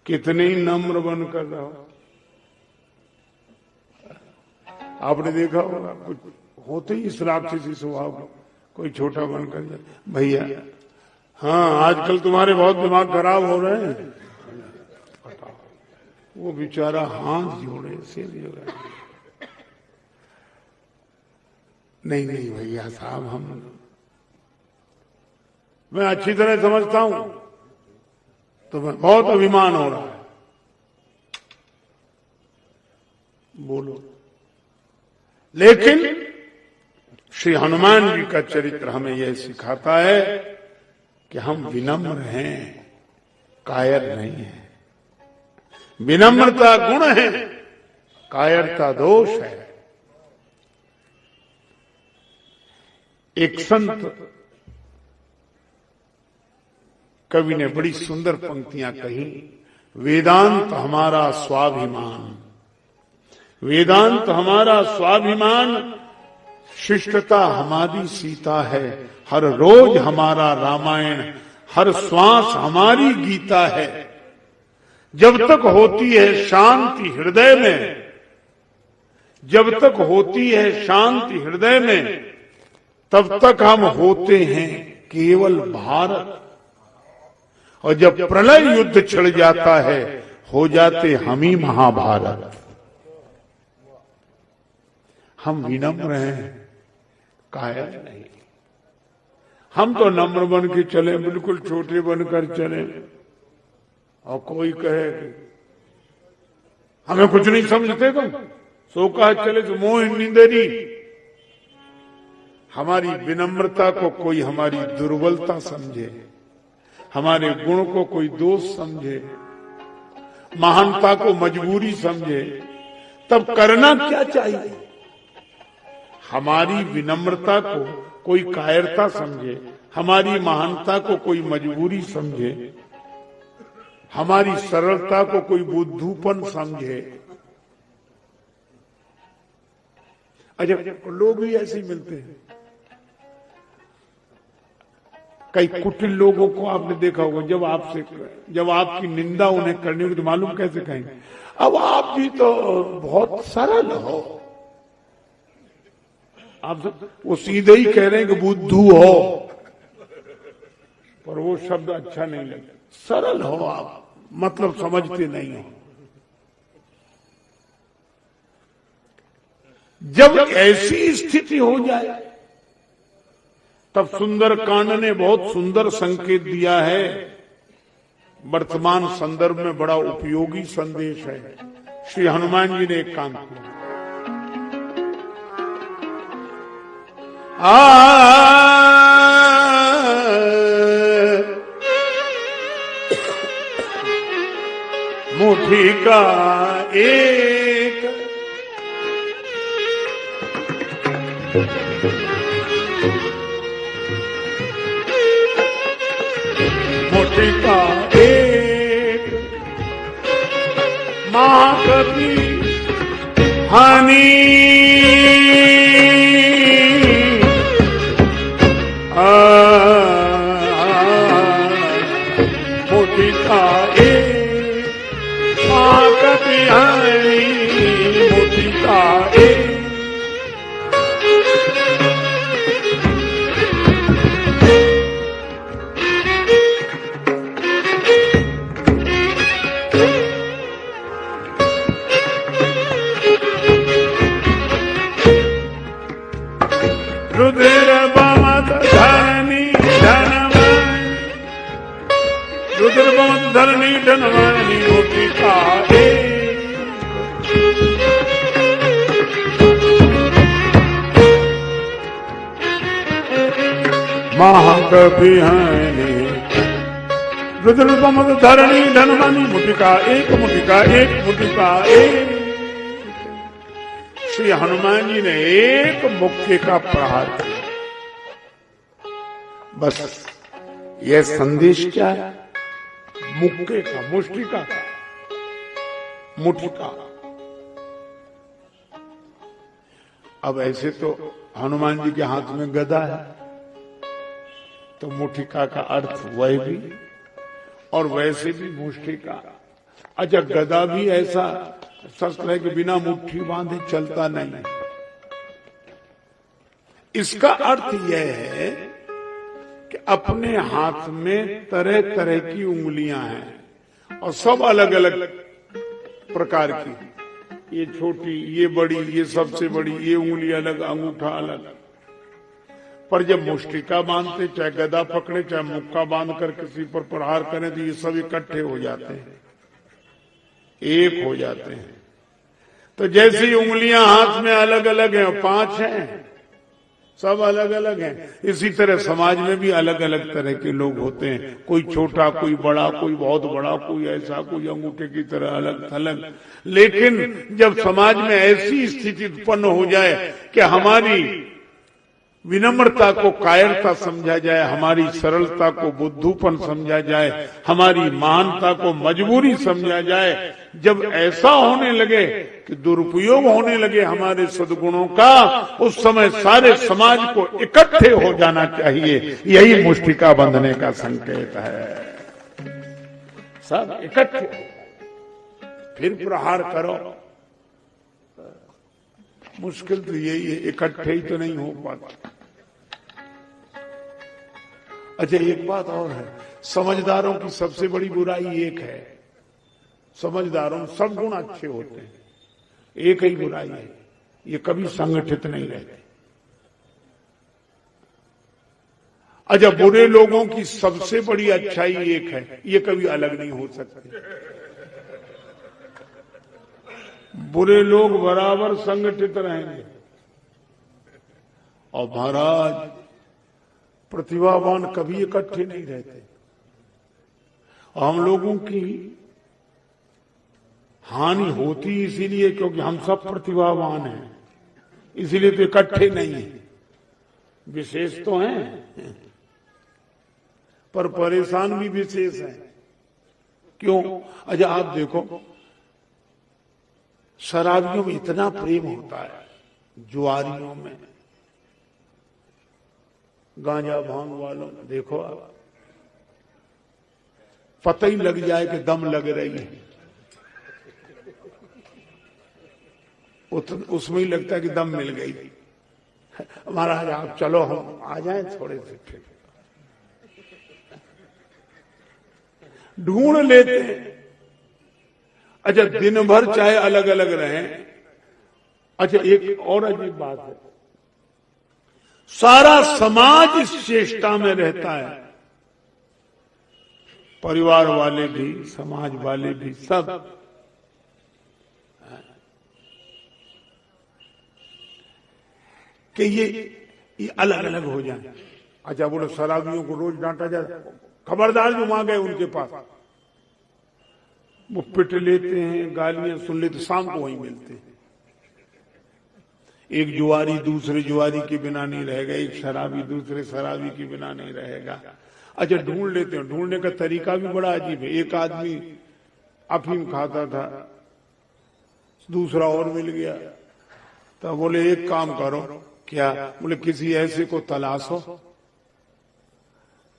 कितने ही नम्र बनकर रहो, आपने देखा होगा कुछ होते ही इस राक्षसी स्वभाव को, कोई छोटा बनकर जाए, भैया हाँ आजकल तुम्हारे बहुत दिमाग खराब हो रहे हैं। वो बेचारा हाथ जोड़े सिर जोड़े, नहीं नहीं भैया साहब मैं अच्छी तरह समझता हूं, तुम्हें बहुत अभिमान हो रहा है, बोलो। लेकिन श्री हनुमान जी का चरित्र हमें यह सिखाता है कि हम विनम्र हैं, कायर नहीं हैं। विनम्रता गुण है, कायरता दोष है। एक संत कवि ने बड़ी सुंदर पंक्तियां कही, वेदांत हमारा स्वाभिमान, वेदांत हमारा स्वाभिमान, शिष्टता हमारी सीता है, हर रोज हमारा रामायण, हर श्वास हमारी गीता है। जब तक होती है शांति हृदय में, जब तक होती है शांति हृदय में, तब तक हम होते हैं केवल भारत। और जब प्रलय युद्ध छिड़ जाता है, हो जाते हम ही महाभारत। हम विनम्र हैं, कायर नहीं। हम तो नम्र बन के चले, बिल्कुल छोटे बनकर चले, और कोई कहे हमें कुछ नहीं समझते तुम, सो कहा चले तो मोह निंदरी। हमारी विनम्रता को कोई हमारी दुर्बलता समझे, हमारे गुण को कोई दोष समझे, महानता को मजबूरी समझे, तब करना क्या चाहिए? हमारी विनम्रता को कोई कायरता समझे, हमारी महानता को कोई मजबूरी समझे, हमारी सरलता को कोई बुद्धूपन समझे। अच्छा, लोग भी ऐसे ही मिलते हैं। कई कुटिल लोगों को आपने देखा होगा, जब आपकी निंदा उन्हें करनी होगी तो मालूम कैसे कहेंगे, अब आप भी तो बहुत सरल हो। आप वो सीधे ही कह रहे हैं कि बुद्धू हो, पर वो शब्द अच्छा नहीं लगता। सरल हो आप, मतलब समझते नहीं हो। जब ऐसी स्थिति हो जाए तब सुंदर कांड ने बहुत सुंदर संकेत दिया है, वर्तमान संदर्भ में बड़ा उपयोगी संदेश है। श्री हनुमान जी ने एक काम किया, मुट्ठी का एक मुट्ठी का एक महाकवि हानि मुट्ठी का एक महाकवि हानि मुट्ठी का एक रुद्र बमत धरणी धनवानी रुद्र बमत धरणी धनवानी मुट्ठी का एक महाकवि हानि रुद्र बमत धरणी धनवानी मुट्ठी का एक मुट्ठी का एक मुट्ठी का एक। श्री हनुमान जी ने एक मुक्के का प्रहार किया। बस यह संदेश क्या है? मुक्के का, मुष्टिका का, मुठिका। अब ऐसे तो हनुमान जी के हाथ में गदा है, तो मुठिका का अर्थ वह भी और वैसे भी मुष्टिका। अच्छा, गदा भी ऐसा शस्त्र है कि बिना मुट्ठी बांधे चलता नहीं। इसका अर्थ यह है कि अपने हाथ में तरह तरह की उंगलियां हैं और सब अलग अलग प्रकार की, ये छोटी, ये बड़ी, ये सबसे बड़ी, ये उंगली अलग, अंगूठा अलग। पर जब मुष्टिका बांधते, चाहे गदा पकड़े, चाहे मुक्का बांध कर किसी पर प्रहार करें, तो ये सब इकट्ठे हो जाते हैं, एक हो जाते हैं। तो जैसी उंगलियां हाथ में अलग अलग हैं, 5 हैं, सब अलग अलग हैं, इसी तरह समाज में भी अलग अलग तरह के लोग होते हैं। कोई छोटा, कोई बड़ा, कोई बहुत बड़ा, कोई ऐसा, कोई अंगूठे की तरह अलग थलग। लेकिन जब समाज में ऐसी स्थिति उत्पन्न हो जाए कि हमारी विनम्रता को कायरता समझा जाए, हमारी सरलता को बुद्धूपन समझा जाए, हमारी महानता को मजबूरी समझा जाए, जब ऐसा होने लगे कि दुरुपयोग होने लगे हमारे सद्गुणों का, उस समय सारे समाज को इकट्ठे हो जाना चाहिए। यही मुष्टिका बंधने का संकेत है। सब इकट्ठे फिर प्रहार करो। मुश्किल तो यही है, इकट्ठे ही तो नहीं हो पाता। अच्छा, एक बात और है, समझदारों की सबसे बड़ी बुराई एक है, समझदारों में सब गुण अच्छे होते हैं, एक ही बुराई है, ये कभी संगठित नहीं रहते। अच्छा, बुरे लोगों की सबसे बड़ी अच्छाई एक है, ये कभी अलग नहीं हो सकते। बुरे लोग बराबर संगठित रहेंगे और महाराज प्रतिभावान कभी इकट्ठे नहीं रहते। हम लोगों की हानि होती इसीलिए क्योंकि हम सब प्रतिभावान हैं, इसीलिए तो इकट्ठे नहीं हैं। विशेष तो हैं पर परेशान भी विशेष हैं। क्यों? अच्छा, आप देखो, शराबियों में इतना प्रेम होता है, जुआरियों में, गांजा भांग वालों में देखो आप, पता ही लग जाए कि दम लग रही है, उसमें ही लगता है कि दम मिल गई। महाराज आप चलो, हम आ जाएं थोड़े से, ढूंढ लेते हैं। अच्छा, दिन भर चाहे अलग अलग रहें। अच्छा, एक और अजीब बात है, सारा समाज इस चेष्टा में रहता है, परिवार वाले भी, समाज वाले भी, सब। कि ये अलग अलग हो जाए। अच्छा बोलो शराबियों को रोज डांटा जाए, खबरदार जो वहां गए उनके पास, वो पिट लेते हैं, गालियां सुन लेते, शाम को वहीं मिलते हैं। एक जुआरी दूसरे जुआरी के बिना नहीं रहेगा, एक शराबी दूसरे शराबी के बिना नहीं रहेगा। अच्छा ढूंढ लेते हैं, ढूंढने का तरीका भी बड़ा अजीब है। एक आदमी अफीम खाता था, दूसरा और मिल गया, तो बोले एक काम करो, क्या? बोले किसी ऐसे को तलाशो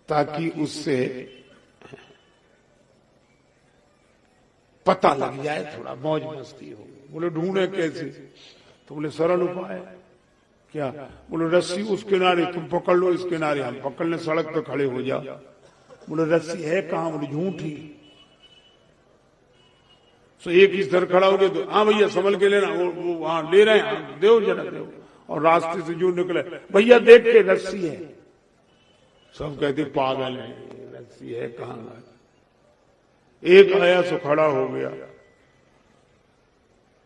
ताकि उससे पता लग जाए, थोड़ा मौज मस्ती हो। बोले ढूंढे कैसे? तो बोले सरल उपाय। क्या? बोले रस्सी उस किनारे, तुम पकड़ लो इस किनारे, हम पकड़ ले, सड़क पे खड़े हो जाओ। बोले रस्सी है कहां? बोले झूठी। तो एक इस तरह खड़ा हो गया, तो हाँ भैया संभल के लेना, वो वहां ले रहे हैं, दो जरा दो। और रास्ते से जो निकले, भैया देख के रस्सी है। सब कहते पागल है, रस्सी है कहां? एक आया सो खड़ा हो गया।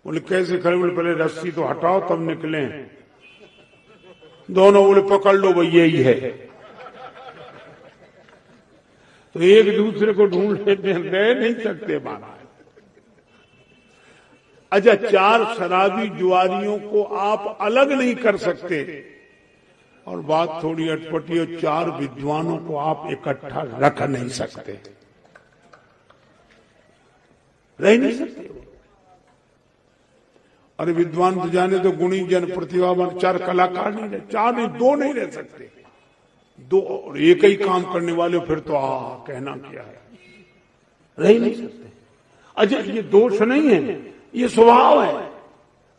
बोले कैसे खड़े? बोले पहले रस्सी तो हटाओ तब निकले। दोनों बोले पकड़ लो भाई यही है। तो एक दूसरे को ढूंढ लेते हैं, रह नहीं सकते माना। अच्छा चार शराबी जुआरियों को आप अलग नहीं कर सकते, और बात थोड़ी अटपटी, और चार विद्वानों को आप इकट्ठा रख नहीं सकते, रह नहीं सकते। अरे विद्वान तो जाने तो गुणी जन प्रतिभावान, चार कलाकार नहीं रहे, चार नहीं, दो नहीं रह सकते। दो और एक ही काम करने वाले फिर तो कहना क्या है, रह नहीं सकते। अच्छा ये दोष नहीं है, ये स्वभाव है,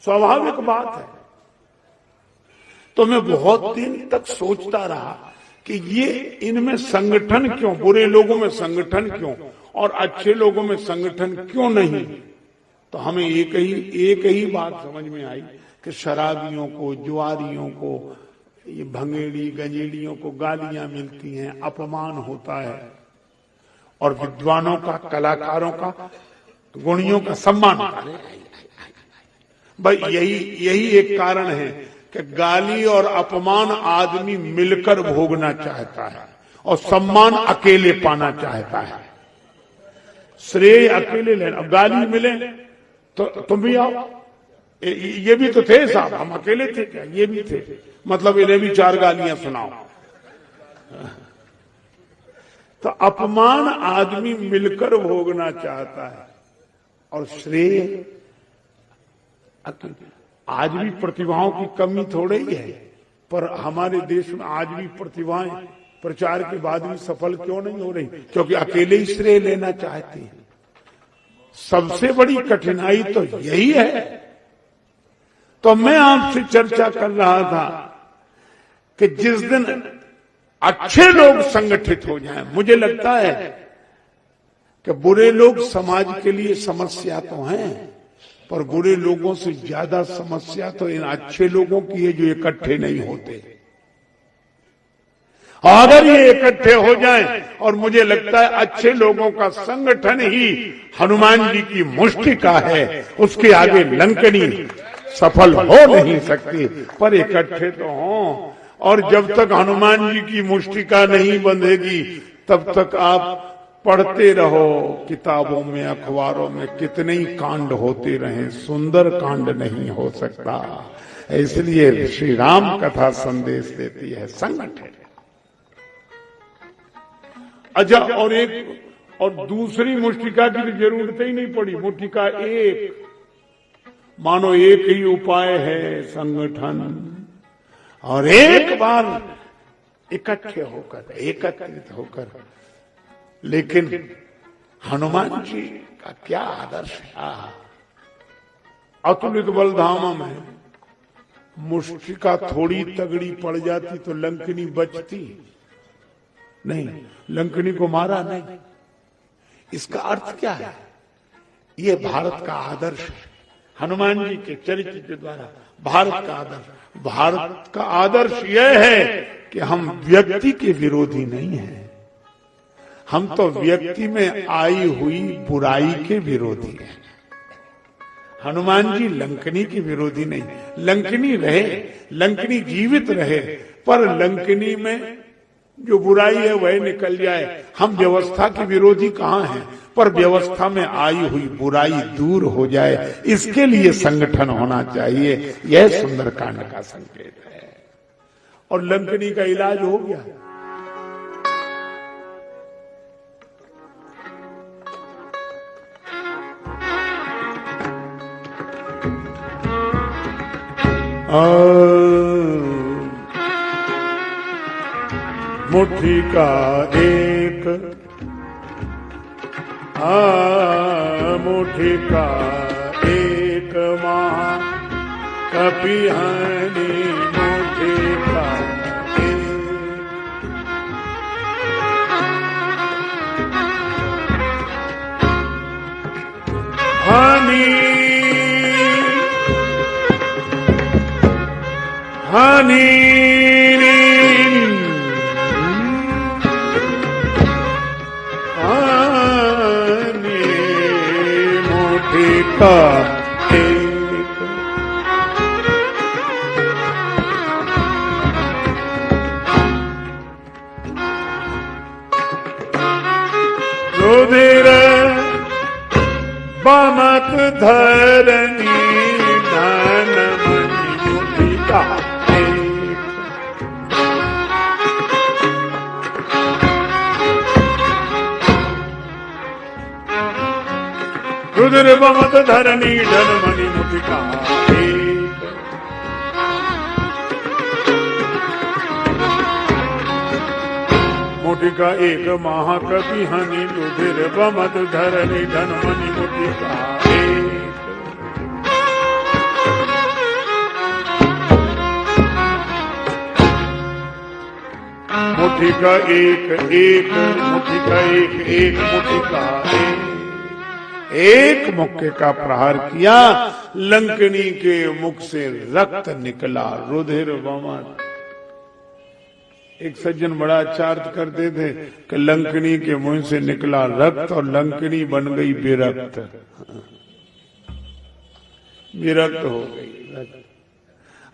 स्वाभाविक बात है। तो मैं बहुत दिन तक सोचता रहा कि ये इनमें संगठन क्यों, बुरे लोगों में संगठन क्यों और अच्छे लोगों में संगठन क्यों नहीं। तो हमें एक ही बात समझ में आई कि शराबियों को, जुआरियों को, ये भंगेड़ी गंजेड़ियों को गालियां मिलती हैं, अपमान होता है, और विद्वानों का, कलाकारों का, गुणियों का सम्मान। भाई यही एक कारण है कि गाली और अपमान आदमी मिलकर भोगना चाहता है और सम्मान अकेले पाना चाहता है। श्रेय अकेले लेना, अब गाली मिले तो तुम भी आओ, ये भी तो थे साहब, हम अकेले थे क्या? ये भी थे, मतलब इन्हें भी चार गालियां सुनाओ। तो अपमान आदमी मिलकर भोगना चाहता है और श्रेय आज भी प्रतिभाओं की कमी थोड़ी ही है, पर हमारे देश में आज भी प्रतिभाएं प्रचार के बाद भी सफल क्यों नहीं हो रही? क्योंकि अकेले ही श्रेय लेना चाहते हैं। सबसे बड़ी कठिनाई तो यही है। तो मैं आपसे चर्चा कर रहा था कि जिस दिन अच्छे लोग संगठित हो जाएं, मुझे लगता है कि बुरे लोग समाज के लिए समस्या तो हैं, पर बुरे लोगों से ज्यादा समस्या तो इन अच्छे लोगों की है जो इकट्ठे नहीं होते। अगर ये इकट्ठे हो जाएं, और मुझे लगता है अच्छे लोगों का संगठन ही हनुमान जी की मुष्टिका है, उसके आगे लंकनी सफल हो नहीं सकती, पर इकट्ठे तो हों। और जब तक हनुमान जी की मुष्टिका नहीं बंधेगी तब तक आप पढ़ते रहो किताबों में, अखबारों में, कितने ही कांड होते रहे, सुंदर कांड नहीं हो सकता। इसलिए श्री राम कथा संदेश देती है संगठन। अच्छा और दूसरी मुष्टिका की तो जरूरत ही नहीं पड़ी। मुष्टिका एक, मानो एक ही उपाय है संगठन, और एक बार इकट्ठे होकर, एकत्रित होकर। लेकिन हनुमान जी का क्या आदर्श है! अतुलित बलधामा में मुष्टिका थोड़ी तगड़ी पड़ जाती तो लंकनी बचती नहीं, लंकनी को मारा नहीं। इसका अर्थ क्या है? ये भारत का आदर्श है। हनुमान जी के चरित्र के द्वारा भारत का आदर्श यह है कि हम व्यक्ति के विरोधी नहीं हैं, हम तो व्यक्ति में आई हुई बुराई के विरोधी हैं। हनुमान जी लंकनी के विरोधी नहीं, लंकनी रहे, लंकनी जीवित रहे, पर लंकनी में जो बुराई है वह निकल जाए। हम व्यवस्था के विरोधी कहाँ हैं, पर व्यवस्था में आई हुई बुराई दूर हो जाए, इसके लिए संगठन होना चाहिए। यह सुंदरकांड का संकेत है और लंकनी का इलाज हो गया। मुट्ठी का एक मुट्ठी का एक महाकपिहानी, मुट्ठी का एक हानि हानि का एक रुधिर बमत धरनी धन मणि मुट्ठी का एक रुधिर बमत धरनी धन मणि मुट्ठी का एक मुट्ठी का एक महाकपिहानी, रुधिर बमत धरनी धन मणि मुट्ठी का एक मुट्ठी का एक मुट्ठी का एक मुट्ठी का एक मुक्के का प्रहार किया, लंकनी के मुख से रक्त निकला, रुधिर बमत। एक सज्जन बड़ा अच्छा अर्थ करते थे कि लंकनी के मुंह से निकला रक्त और लंकनी बन गई विरक्त, विरक्त हो गई।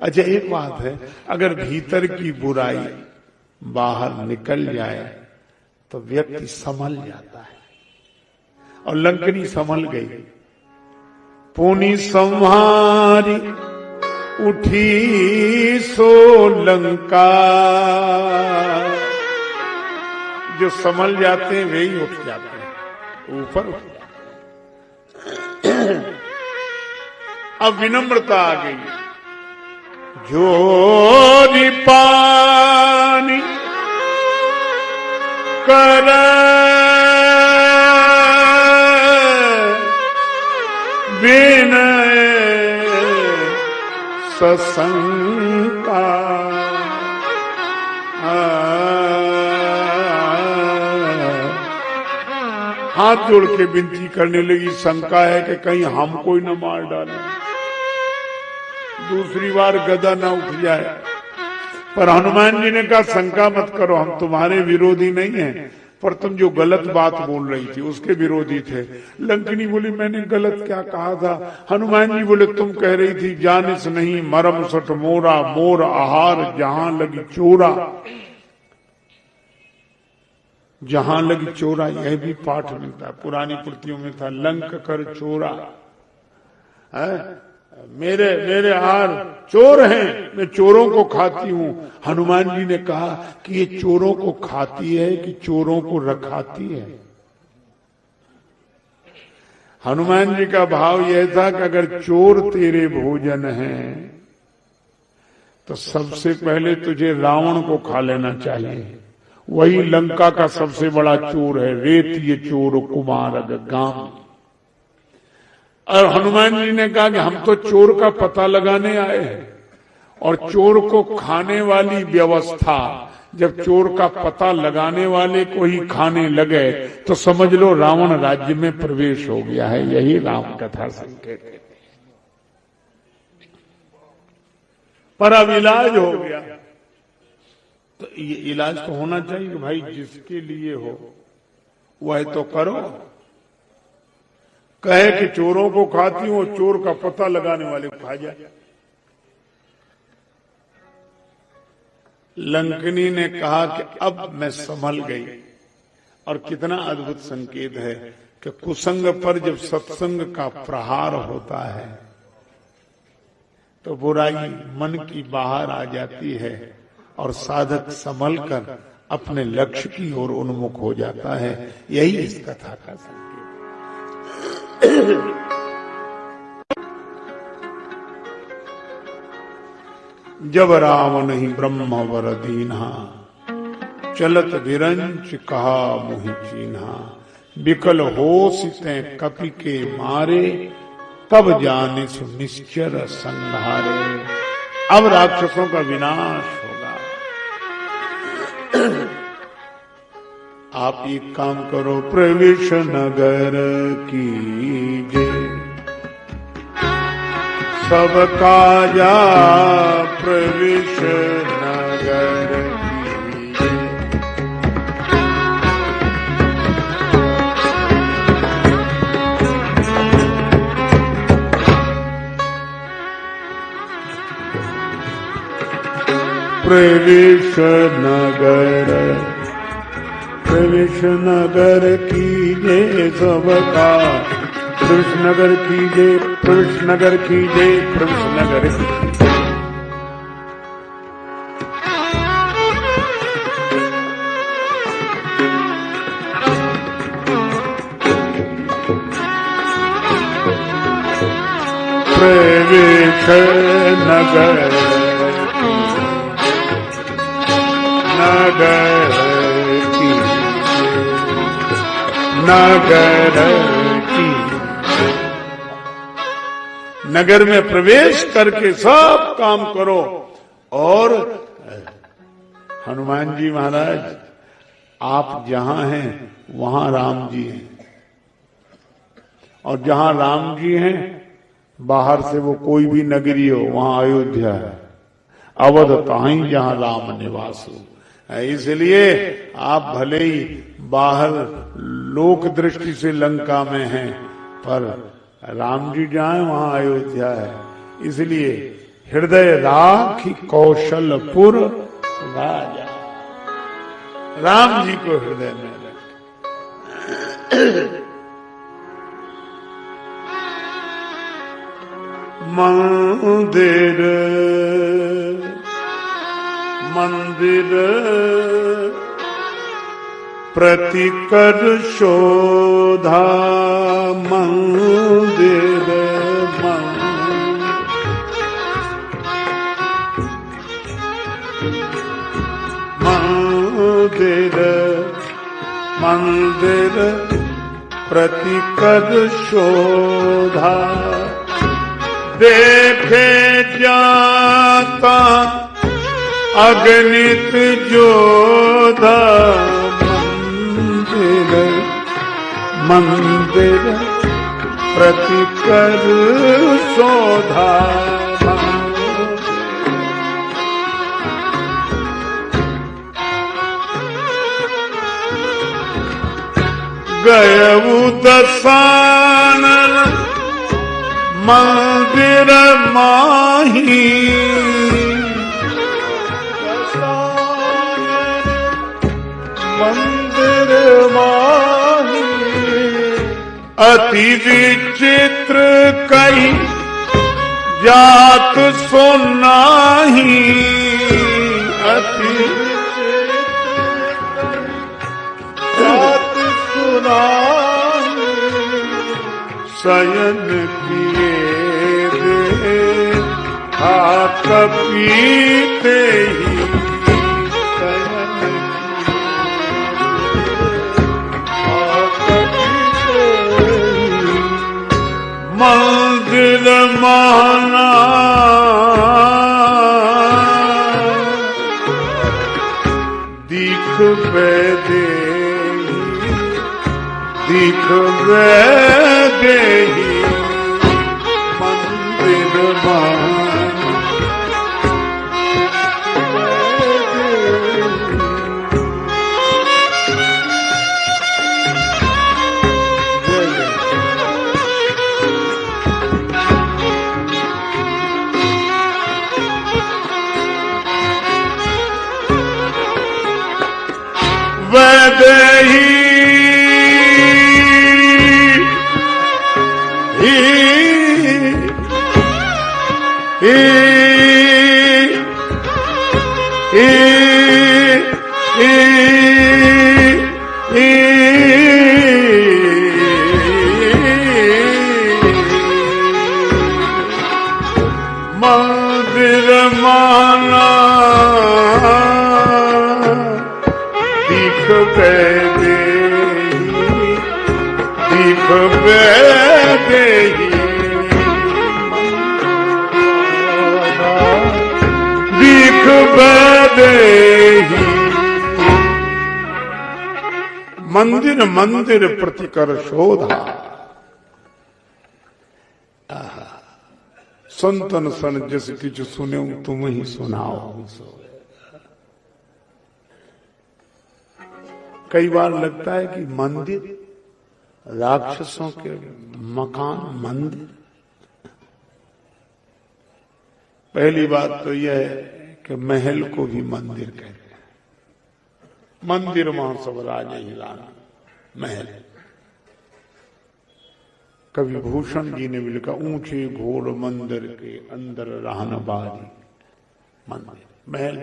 अच्छा एक बात है, अगर भीतर की बुराई बाहर निकल जाए तो व्यक्ति संभल जाता है, और लंकनी संभल गई। पुनि संहारी उठी सो लंका, जो संभल जाते हैं वे ही उठ जाते हैं, ऊपर उठ जाते हैं। अब विनम्रता आ गई। जोरी पानी कर विनय सशंका, हाथ जोड़ के विनती करने लगी। शंका है कि कहीं हमको ही न मार डाले, दूसरी बार गदा न उठ जाए। पर हनुमान जी ने कहा शंका मत करो, हम तुम्हारे विरोधी नहीं हैं, पर तुम जो गलत बात बोल रही थी उसके विरोधी थे। लंकनी बोली मैंने गलत क्या कहा था? हनुमान जी बोले तुम कह रही थी जानिस नहीं मरम सठ मोरा, मोर आहार जहां लगी चोरा। जहां लगी चोरा, यह भी पाठ मिलता है, पुरानी पुर्तियों में था, लंक कर चोरा है? मेरे आहार चोर हैं, मैं चोरों को खाती हूं। हनुमान जी ने कहा कि ये चोरों को खाती है कि चोरों को रखाती है? हनुमान जी का भाव यह था कि अगर चोर तेरे भोजन हैं तो सबसे पहले तुझे रावण को खा लेना चाहिए, वही लंका का सबसे बड़ा चोर है। रेतीय चोर कुमार गांव। और हनुमान जी ने कहा कि हम तो चोर का पता लगाने आए हैं, और चोर को खाने वाली व्यवस्था जब चोर का पता लगाने वाले को ही खाने लगे तो समझ लो रावण राज्य में प्रवेश हो गया है। यही राम कथा संकेत है। पर अब इलाज हो गया, तो ये इलाज तो होना चाहिए कि भाई जिसके लिए हो वह तो करो। कहे कि चोरों को खाती हूं, चोर का पता लगाने वाले को खा जाए। लंकनी ने कहा कि अब मैं संभल गई। और कितना अद्भुत संकेत है कि कुसंग पर जब सत्संग का प्रहार होता है तो बुराई मन की बाहर आ जाती है और साधक संभल कर अपने लक्ष्य की ओर उन्मुख हो जाता है। यही इस कथा का संकेत। जब राम नहीं ब्रह्म वर दीन्हा, चलत विरंच कहा मुहि चीन्हा। विकल होसिते कपि के मारे, तब जाने सु निश्चर संहारे। अब राक्षसों का विनाश होगा। आप एक काम करो, प्रवेश नगर कीजे सब काजा, प्रवेश नगर कीजे। प्रवेश नगर, प्रवेश नगर कीजे सबका, प्रवेश नगर कीजे, प्रवेश नगर कीजे, प्रवेश नगर कीजे। प्रवेश नगर, नगर की, नगर की। नगर में प्रवेश करके सब काम करो। और हनुमान जी महाराज, आप जहां हैं वहां राम जी हैं, और जहां राम जी हैं बाहर से वो कोई भी नगरी हो, वहां अयोध्या है। अवध ताहीं जहां राम निवास हो। इसलिए आप भले ही बाहर लोक दृष्टि से लंका में हैं, पर राम जी जाए वहां अयोध्या है। इसलिए हृदय राखी कौशलपुर राजा, राम जी को हृदय में रख। मंदिर मंदिर प्रतिकर शोधा, मंदिर मंदिर मंदिर प्रतिकर शोधा। देखे जाता अगणित जोधा, मंदिर मंदिर प्रतिकर शोधा। गयऊ दसानन मंदिर माही, मंदिर माही। अति विचित्र कई जात सुनाही, अति जात सुनाही। शयन किए दे हाथ पीते ही, मंदिर माना दीख दे, दीख दे। मंदिर माना वैदेही मंदिर माना दीख वैदेही दीख वैदेही मंदिर मंदिर प्रतिकर शोधा संतन सन जस किछु सुने तुम ही सुनाओ। कई बार लगता है कि मंदिर राक्षसों के मकान मंदिर। पहली बात तो यह है कि महल को भी मंदिर कहते हैं। मंदिर वहां सब राजा हिलाना महल। कवि भूषण जी ने भी लिखा ऊंचे घोर मंदिर के अंदर रहन बारी मंदिर महल।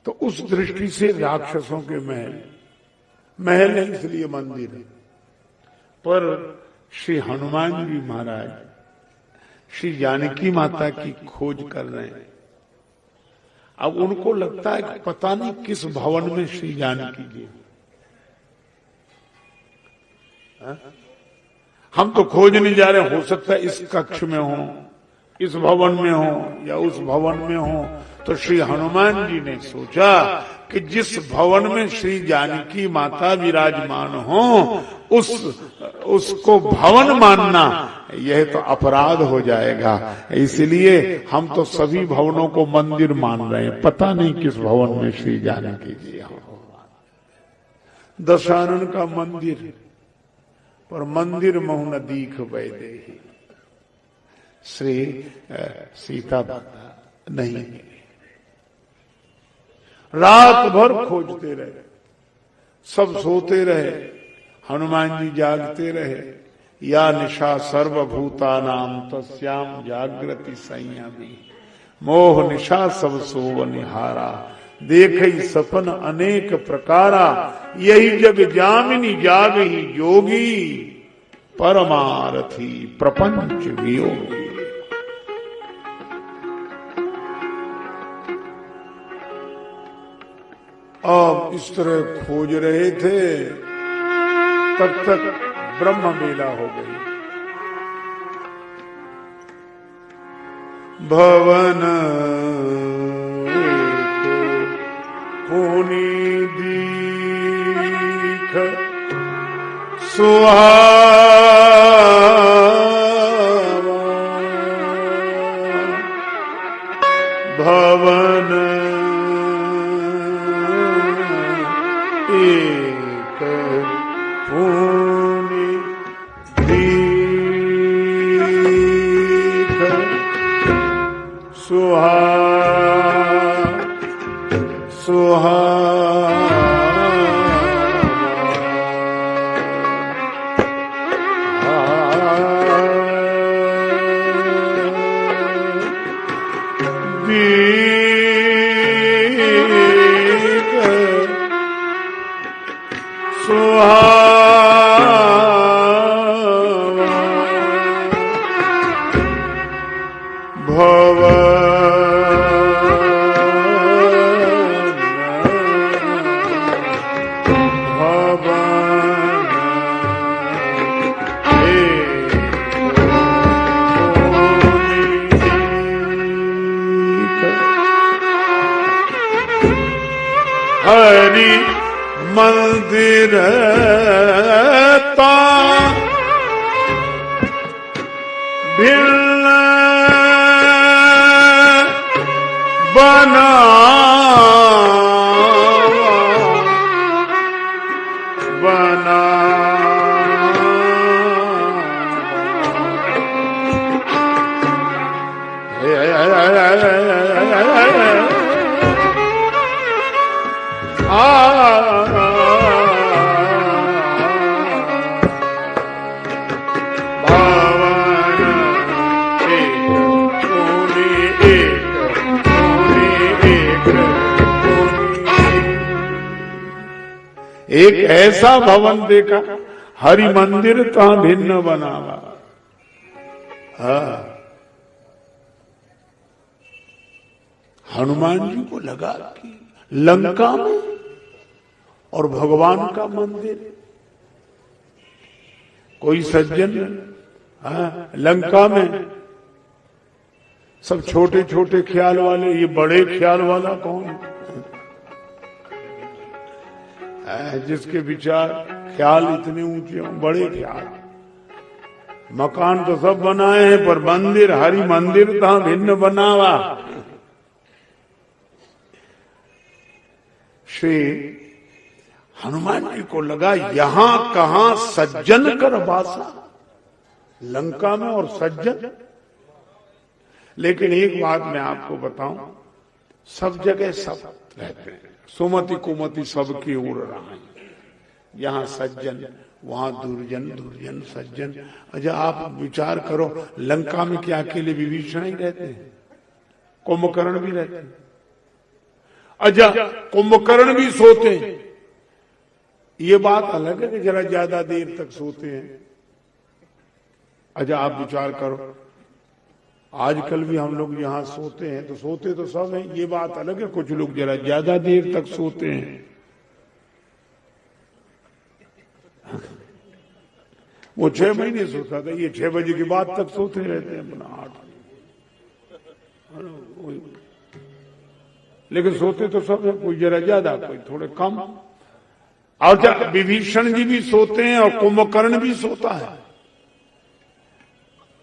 तो उस दृष्टि से राक्षसों के महल महल है इसलिए मंदिर है। पर श्री हनुमान जी महाराज श्री जानकी माता की खोज कर रहे हैं। अब उनको लगता है कि पता नहीं किस भवन में श्री जानकी जी। हम तो खोजने जा रहे, हो सकता है इस कक्ष में हो, इस भवन में हो या उस भवन में हो। तो श्री हनुमान जी ने सोचा कि जिस भवन में श्री जानकी माता विराजमान हो उसको भवन मानना यह तो अपराध हो जाएगा। इसलिए हम तो सभी भवनों को मंदिर मान रहे हैं, पता नहीं किस भवन में श्री जानकी जी हो। दशानन का मंदिर पर मंदिर महु न दीख वैदेही श्री सीता माता नहीं। रात भर खोजते रहे, सब सोते रहे, हनुमान जी जागते रहे। या निशा सर्वभूतानाम तस्याम जागृति संयमी मोह निशा सब सोव निहारा देखई सपन अनेक प्रकारा यही जग जामिनी जागही जोगी परमारथी प्रपंच वियोगी। अब इस तरह खोज रहे थे, तब तक ब्रह्म मेला हो गई। भवन पुनि दीख सुहावा भवन एक पुनि दीख सुहा हरि मंदिर ता भिन्न बना एक ऐसा भवन देखा, हरि मंदिर ता भिन्न बनावा। हनुमान जी को लगा कि लंका में और भगवान का मंदिर, कोई सज्जन लंका में सब छोटे छोटे ख्याल वाले, ये बड़े ख्याल वाला कौन? जिसके विचार ख्याल इतने ऊंचे हों, बड़े ख्याल। मकान तो सब बनाए हैं, पर मंदिर, हरि मंदिर ता भिन्न बनावा। श्री हनुमान जी को लगा यहां कहां सज्जन कर वासा, लंका में और सज्जन। लेकिन एक बात मैं आपको बताऊं, सब जगह सब रहते हैं, सुमति कुमति सबकी उड़ रहा है। यहाँ सज्जन, वहां दुर्जन, दुर्जन सज्जन। अच्छा आप विचार करो, लंका में क्या अकेले विभीषण ही रहते हैं? कुंभकर्ण भी रहते हैं। अच्छा कुंभकर्ण भी सोते हैं, ये बात अलग है कि जरा ज्यादा देर तक सोते हैं। अच्छा आप विचार करो, आजकल भी हम लोग यहाँ सोते हैं, तो सोते तो सब हैं, ये बात अलग है कुछ लोग जरा ज्यादा देर तक सोते हैं। वो 6 महीने सोता था, ये 6 बजे के बाद तक सोते रहते हैं अपना 8। लेकिन सोते तो सब है, कोई जरा ज्यादा, कोई थोड़े कम। और विभीषण जी भी सोते हैं और कुंभकर्ण भी सोता है।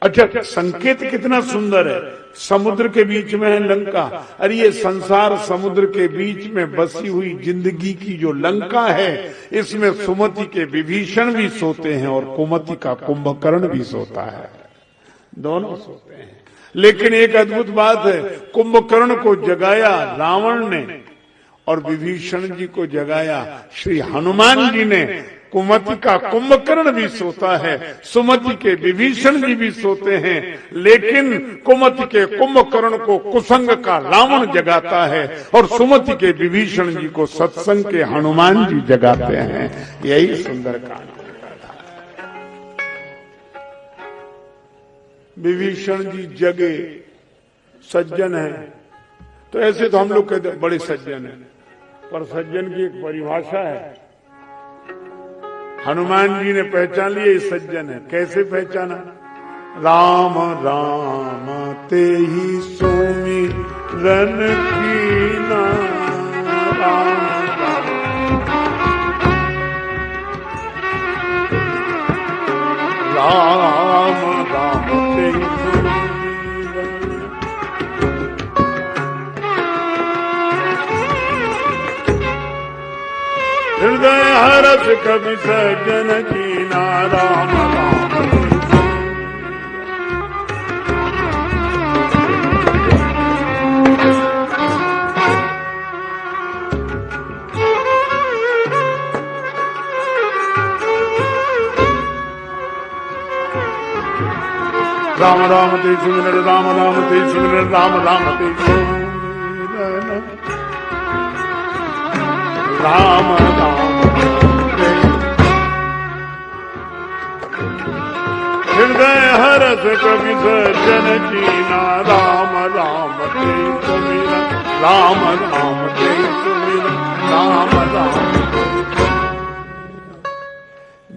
अच्छा संकेत कितना सुंदर है, समुद्र के बीच में है लंका। अरे ये संसार समुद्र के बीच में बसी हुई जिंदगी की जो लंका है, इसमें सुमति के विभीषण भी सोते हैं और कुमति का कुंभकर्ण भी सोता है, दोनों सोते हैं। लेकिन एक अद्भुत बात है, कुंभकर्ण को जगाया रावण ने और विभीषण जी को जगाया श्री हनुमान जी ने। कुमति का कुंभकर्ण भी सोता है, सुमति के विभीषण जी भी सोते हैं, लेकिन कुमति के कुंभकर्ण को कुसंग का रावण जगाता है और सुमति के विभीषण जी को सत्संग के हनुमान जी जगाते हैं। यही सुंदर कहानी। विभीषण जी जगे, सज्जन है, तो ऐसे तो हम लोग कहते बड़े सज्जन है, पर सज्जन की एक परिभाषा है। हनुमान जी ने पहचान लिया ये सज्जन है। कैसे पहचाना? राम राम ते ही सुमिरन कीना, राम राम राम ते ही हृदय हरस कवि सज्जन कीना, राम राम राम राम ते सुमिरन, राम राम ते सुमिरन, राम राम ते सुमिरन, राम राम हृदय हरस कवि सज्जन कीना, राम राम ते सुमिरन, राम राम ते सुमिरन, राम राम।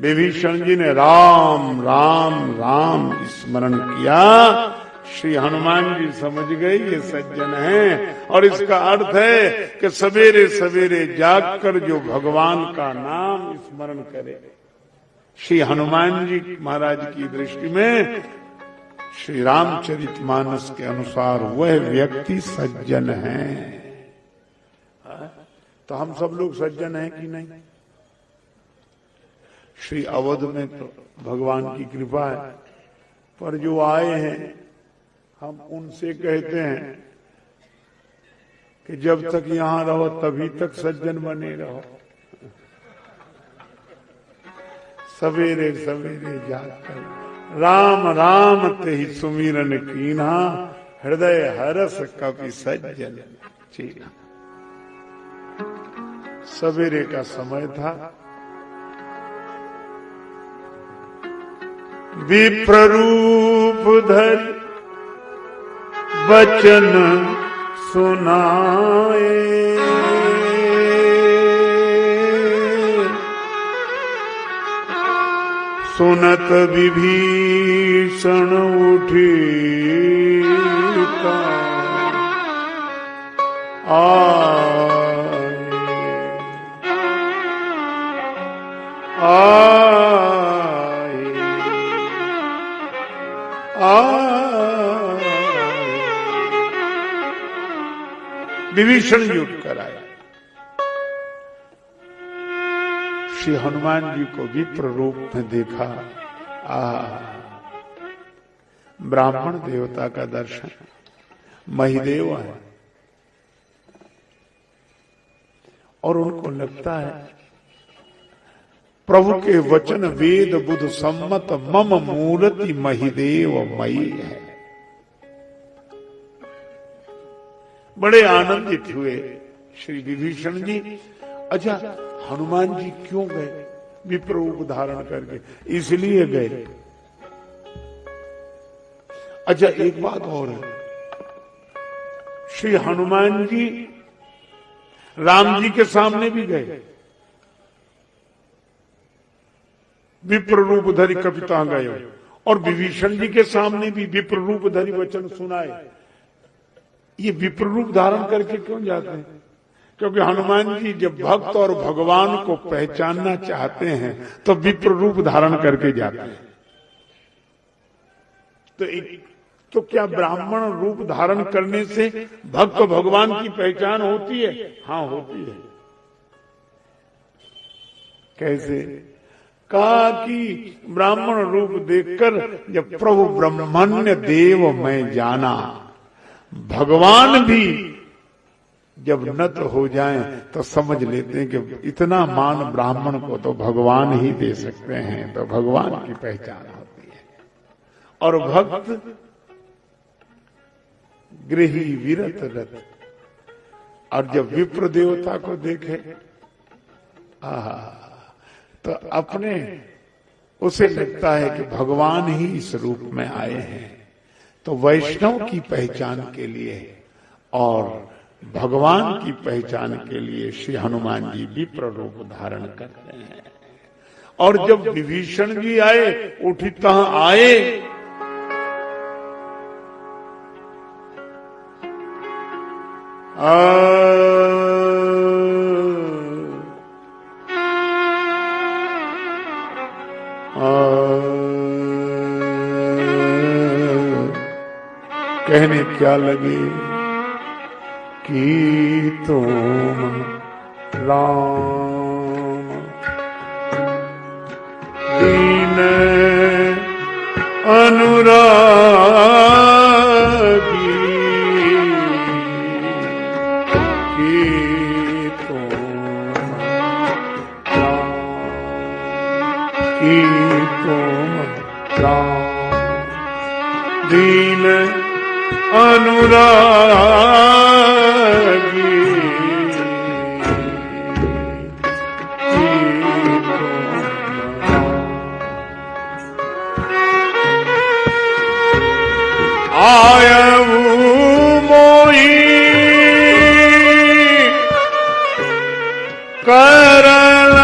विभीषण जी ने राम राम राम स्मरण किया, श्री हनुमान जी समझ गए ये सज्जन हैं। और इसका अर्थ है कि सवेरे सवेरे जागकर जो भगवान का नाम स्मरण करे, श्री हनुमान जी महाराज की दृष्टि में श्री रामचरितमानस के अनुसार वह व्यक्ति सज्जन है। तो हम सब लोग सज्जन हैं कि नहीं? श्री अवध में तो भगवान की कृपा है, पर जो आए हैं हम उनसे कहते हैं कि जब तक यहां रहो तभी तक सज्जन बने रहो। सवेरे सवेरे जाकर राम राम ते ही सुमिरन कीन्हा, हृदय हरस कपि सज्जन चीन्हा। सवेरे का समय था, विप्र रूप धरि वचन सुनाए, सुनत विभीषण उठी विभीषण जी उठकर आया। श्री हनुमान जी को विप्र रूप में देखा। ब्राह्मण देवता का दर्शन, महिदेव है, और उनको लगता है प्रभु के वचन वेद बुध सम्मत मम मूर्ति महिदेव मई है। बड़े आनंदित हुए श्री विभीषण जी। अच्छा, हनुमान जी क्यों गए विप्र रूप धारण करके? इसलिए गए। अच्छा, एक बात और है, श्री हनुमान जी राम जी के सामने भी गए, विप्र रूप धरि कपिता गए, और विभीषण जी के सामने भी विप्र रूप धरि वचन सुनाए। ये विप्र रूप धारण करके क्यों जाते हैं? क्योंकि हनुमान जी जब भक्त और भगवान को पहचानना चाहते हैं तो विप्र रूप धारण करके जाते हैं। तो क्या ब्राह्मण रूप धारण करने से भक्त भगवान की पहचान होती है? हाँ, होती है। कैसे? कहा कि ब्राह्मण रूप देखकर जब प्रभु ब्रह्मण्य देव मैं जाना, भगवान भी जब नत हो जाएं तो समझ लेते हैं कि इतना मान ब्राह्मण को तो भगवान ही दे सकते हैं, तो भगवान की पहचान होती है। और भक्त गृही विरत रत, और जब विप्र देवता को देखे तो अपने उसे लगता है कि भगवान ही इस रूप में आए हैं। तो वैष्णव की पहचान के लिए और भगवान की पहचान के लिए श्री हनुमान जी विप्र रूप धारण करते हैं। और जब विभीषण जी आए, उठित आए, कहने क्या लगे कि तुम राम दीन अनुरागी, कि तुम राम दीन अनुरागी, आयऊ मोही करल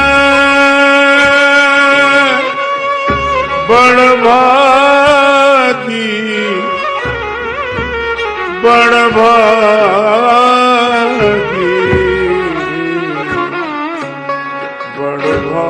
बड़भागी, बड़भागी, बड़भागी।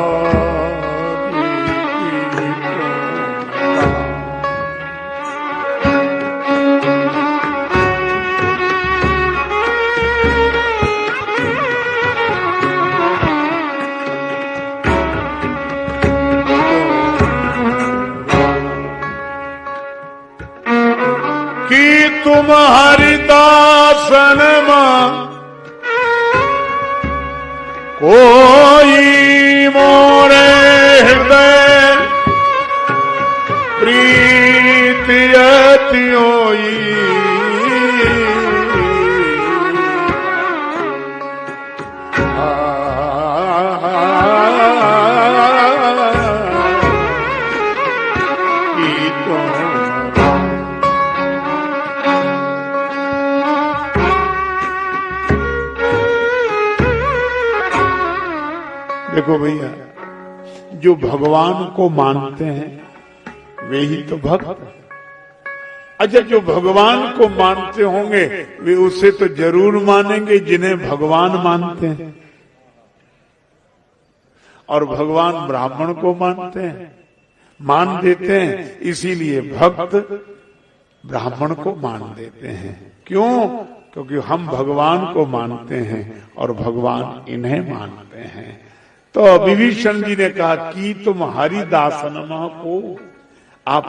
कि तुम हरिदासन मां कोई मोरे हृदय प्रीत अति होई, देखो भैया, जो भगवान को मानते हैं वे ही तो भक्त। अच्छा, जो भगवान को मानते होंगे वे उसे तो जरूर मानेंगे जिन्हें भगवान मानते हैं। और भगवान ब्राह्मण को मानते हैं, मान देते हैं, इसीलिए भक्त ब्राह्मण को मान देते हैं। क्यों? क्योंकि हम भगवान को मानते हैं और भगवान इन्हें मानते हैं। तो विभीषण जी ने कहा कि तुम हरिदासनमा को, आप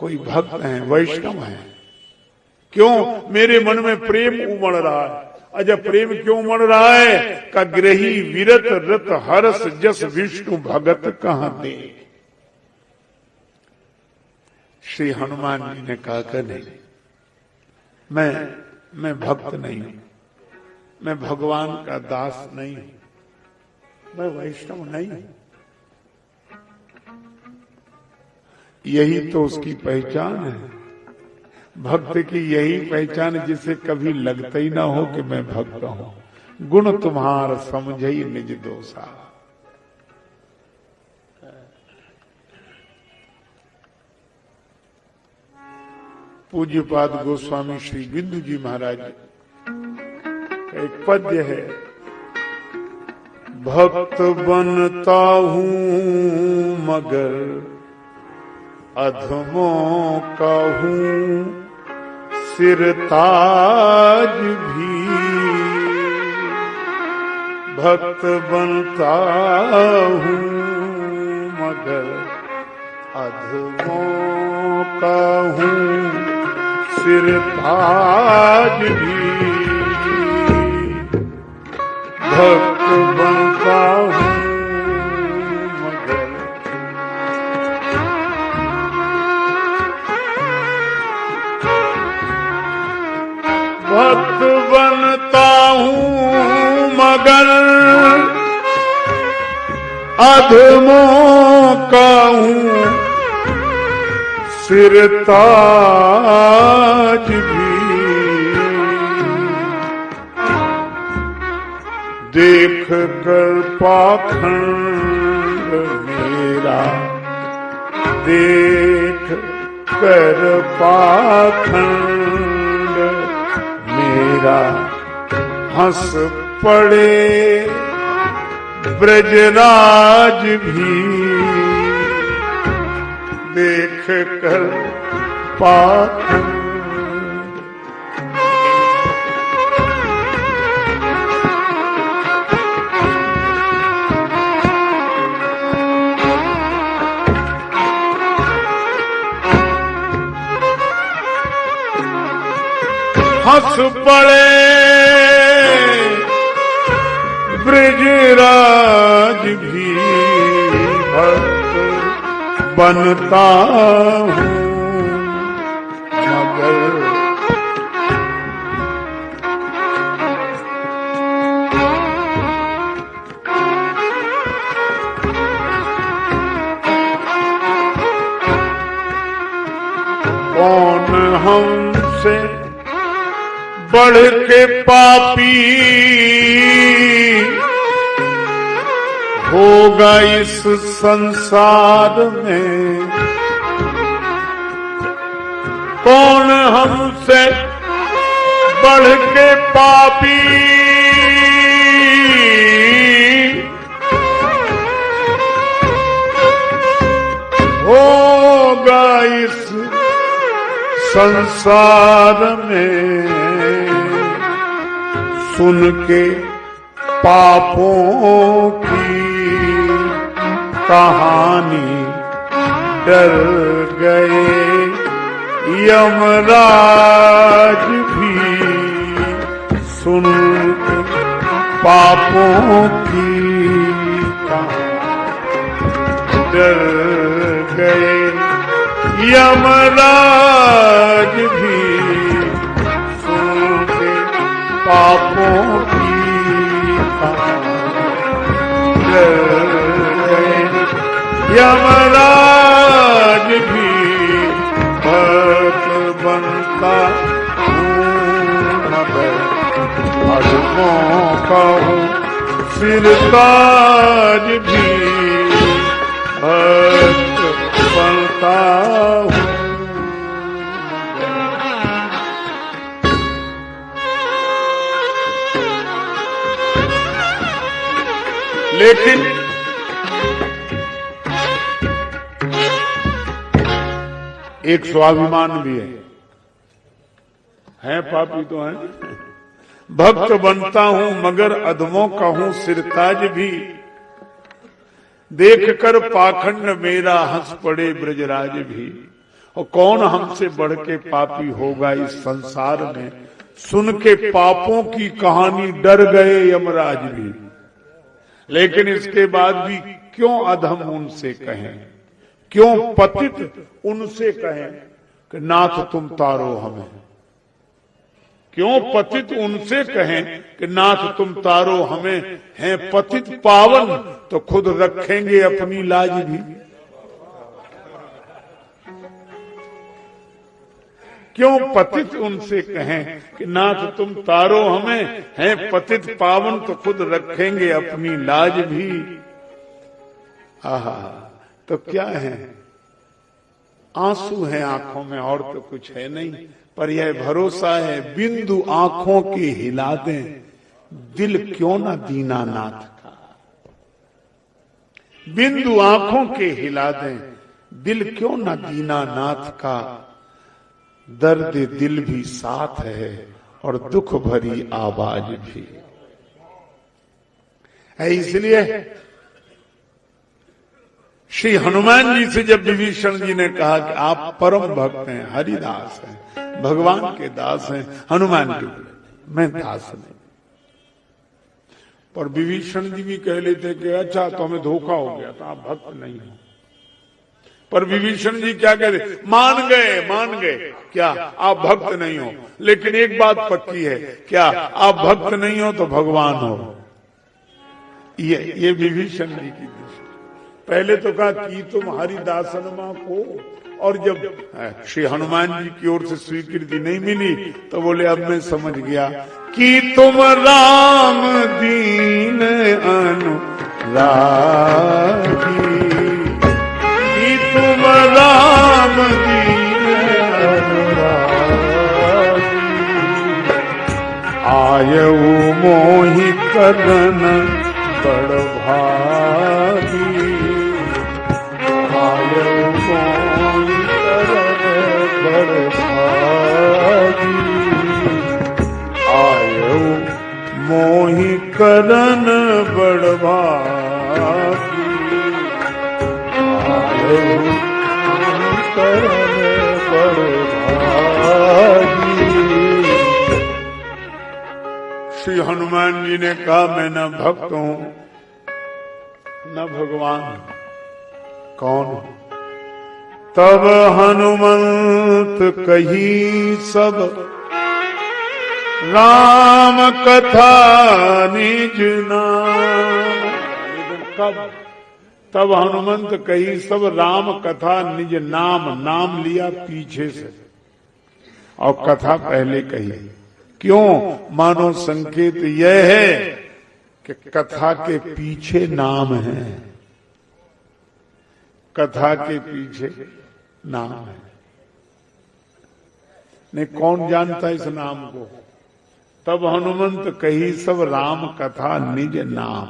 कोई भक्त हैं, वैष्णव हैं। क्यों? मेरे मन में प्रेम उमड़ रहा है। अच्छा, प्रेम क्यों उमड़ रहा है? का ग्रही विरत रत हरस जस विष्णु भगत कहां दे। श्री हनुमान जी ने कहा कि नहीं, मैं भक्त नहीं हूं, मैं भगवान का दास नहीं हूं, मैं वैष्णव नहीं हूं। यही तो उसकी पहचान है, भक्त की यही पहचान, जिसे कभी लगता ही ना हो कि मैं भक्त हूं। गुण तुम्हार समझई निज दोषा। पूज्यपाद गोस्वामी श्री बिंदु जी महाराज का एक पद्य है, भक्त बनता हूं मगर अधमों का हूं सिरताज भी। भक्त बनता हूं मगर अधमों का हूं सिरताज भी। भक्त बनता हूं मगर भक्त बनता हूं मगर अधमों का हूं सिरताज भी। देख कर पाखंड मेरा, देख कर पाखंड मेरा, हंस पड़े ब्रजराज भी। देख कर पाखंड हंस पड़े ब्रजराज भी। भक्त बनता हूं मगर कौन हमसे बढ़ के पापी होगा इस संसार में। कौन हमसे बढ़ के पापी होगा इस संसार में। सुन के पापों की कहानी डर गए यमराज भी। सुन के पापों की डर गए यमराज भी सुनते पापों की डर गए यमराज भी भक्त बनता अधमों का हूँ सिरताज भी भक्त बनता हूँ। लेकिन एक स्वाभिमान भी है पापी तो है। भक्त बनता हूं मगर अधमों का हूं सिरताज भी, देखकर पाखंड मेरा हंस पड़े ब्रजराज भी। और कौन हमसे बढ़ के पापी होगा इस संसार में, सुन के पापों की कहानी डर गए यमराज भी। लेकिन इसके बाद भी क्यों अधम उनसे कहें, क्यों पतित उनसे कहें कि नाथ तुम तारो हमें। क्यों पतित उनसे कहें कि नाथ तुम तारो हमें, हैं पतित पावन तो खुद रखेंगे अपनी लाज भी। क्यों पतित उनसे कहें कि नाथ तुम तारो हमें, हैं पतित पावन तो खुद रखेंगे अपनी लाज भी। आहा, तो क्या है, आंसू है आंखों में और तो कुछ है नहीं, पर यह भरोसा है बिंदु आंखों के हिला दें, दिल क्यों ना दीनानाथ का। बिंदु आंखों के हिला दें, दिल क्यों ना दीनानाथ का। दर्द दिल भी साथ है और दुख भरी आवाज भी है। इसलिए श्री हनुमान जी से जब विभीषण जी ने कहा कि आप परम भक्त हैं, हरिदास हैं, भगवान के दास हैं, हनुमान जी मैं दास नहीं। पर विभीषण जी भी कह लेते कि अच्छा तो हमें धोखा हो गया तो आप भक्त नहीं हो। पर विभीषण जी क्या कहते, मान गए क्या आप भक्त नहीं हो, लेकिन एक बात पक्की है, क्या आप भक्त नहीं हो तो भगवान हो। ये विभीषण जी की दृष्टि। पहले तो कहा कि तुम हरिदासन मां को, और जब श्री हनुमान जी की ओर से स्वीकृति नहीं मिली तो बोले अब मैं समझ गया कि तुम राम दीन अनुरागी, कि तुम राम दीन अनुरागी। आयऊ मोहि करन बड़ भागी, आयऊ मोहि करन बड़ भागी। आयऊ मोहि करन बड़ भागी, आयऊ मोहि करन बड़ भागी। श्री हनुमान जी ने कहा मैं न भक्त हूं न भगवान, कौन। तब हनुमंत कही सब राम कथा निज नाम। कब, तब हनुमंत कही सब राम कथा निज नाम, नाम लिया पीछे से और कथा पहले कही। क्यों, मानो संकेत यह है कि कथा के पीछे नाम है, कथा के पीछे नाम है। नहीं, कौन जानता इस नाम को। तब हनुमंत कही सब राम कथा निज नाम,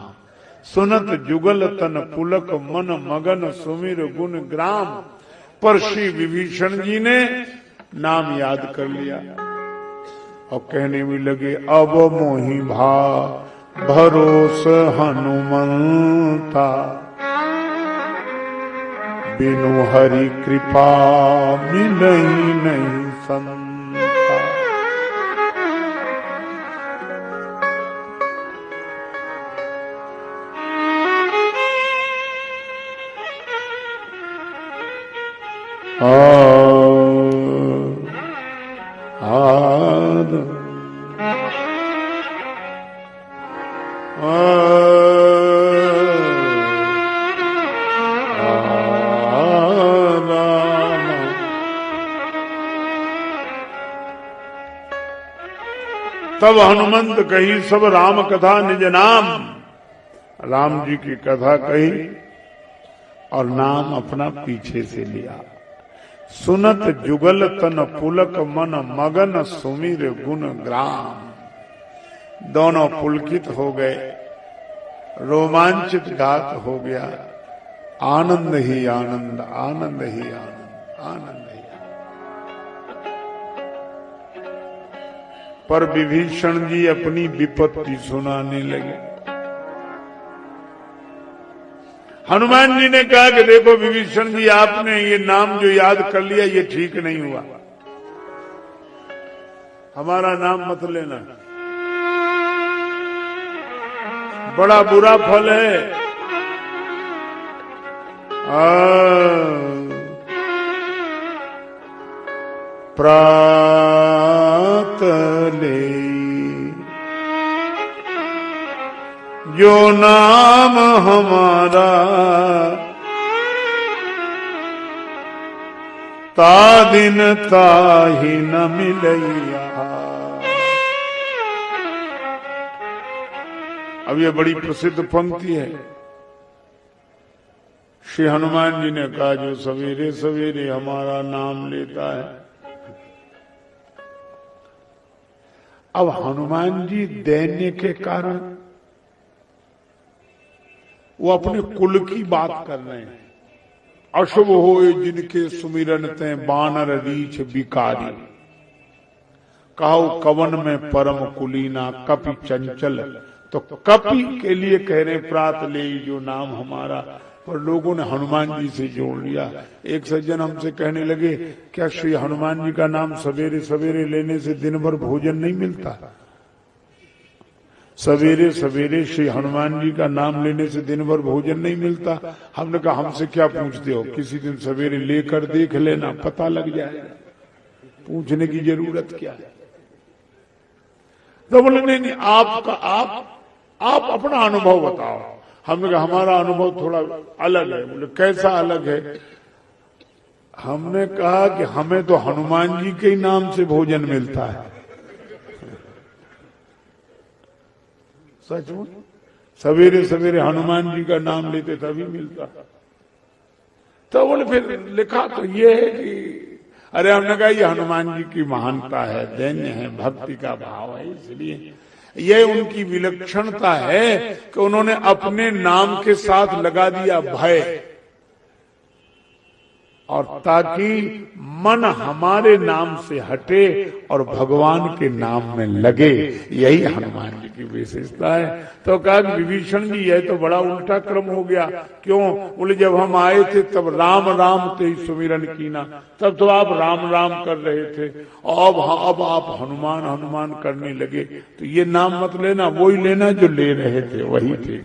सुनत जुगल तन पुलक मन मगन सुमिर गुण ग्राम। पर श्री विभीषण जी ने नाम याद कर लिया और कहने में लगे अब मोहि भा भरोस हनुमंता, बिनु हरि कृपा मिलहि नहीं संता। तब हनुमंत कही सब राम कथा निज नाम, राम जी की कथा कही और नाम अपना पीछे से लिया। सुनत जुगल तन पुलक मन मगन सुमिर गुण ग्राम। दोनों पुलकित हो गए, रोमांचित घात हो गया। आनंद ही आनंद, आनंद ही आनंद, आनंद ही आनंद। पर विभीषण जी अपनी विपत्ति सुनाने लगे। हनुमान जी ने कहा कि देखो विभीषण जी, आपने ये नाम जो याद कर लिया ये ठीक नहीं हुआ, हमारा नाम मत लेना, बड़ा बुरा फल है। प्रातले जो नाम हमारा, ता दिन ताहि न मिलैया। अब ये बड़ी प्रसिद्ध पंक्ति है। श्री हनुमान जी ने कहा जो सवेरे सवेरे हमारा नाम लेता है। अब हनुमान जी दैन्य के कारण वो अपने कुल की बात कर रहे हैं। अशुभ होए जिनके सुमिरन ते बानर रीछ बिकारी, कहो कवन में परम कुलीना कपि चंचल। तो कपि के लिए कह रहे प्रात ले जो नाम हमारा, पर लोगों ने हनुमान जी से जोड़ लिया। एक सज्जन हमसे कहने लगे क्या श्री हनुमान जी का नाम सवेरे सवेरे लेने से दिन भर भोजन नहीं मिलता? सवेरे सवेरे श्री हनुमान जी का नाम लेने से दिन भर भोजन नहीं मिलता। हमने कहा हमसे क्या पूछते हो, किसी दिन सवेरे लेकर देख लेना, पता लग जाएगा, पूछने की जरूरत क्या है। तो बोले नहीं, आपका आप अपना अनुभव बताओ। हमने कहा हमारा अनुभव थोड़ा अलग है। बोले कैसा अलग है? हमने कहा कि हमें तो हनुमान जी के ही नाम से भोजन मिलता है। सच में सवेरे सवेरे हनुमान जी का नाम लेते तभी मिलता। तो बोले फिर लिखा तो ये है कि अरे हमने कहा ये हनुमान जी की महानता है, दैन्य है, भक्ति का भाव है, इसलिए ये उनकी विलक्षणता है कि उन्होंने अपने नाम के साथ लगा दिया भय, और ताकि मन हमारे नाम से हटे और भगवान के नाम में लगे। यही हनुमान जी की विशेषता है। तो कहा विभीषण जी यह तो बड़ा उल्टा क्रम हो गया। क्यों? बोले जब हम आए थे तब राम राम ते ही सुमिरन कीना, तब तो आप राम राम कर रहे थे, अब आप हनुमान हनुमान करने लगे। तो ये नाम मत लेना, वही लेना जो ले रहे थे, वही ठीक।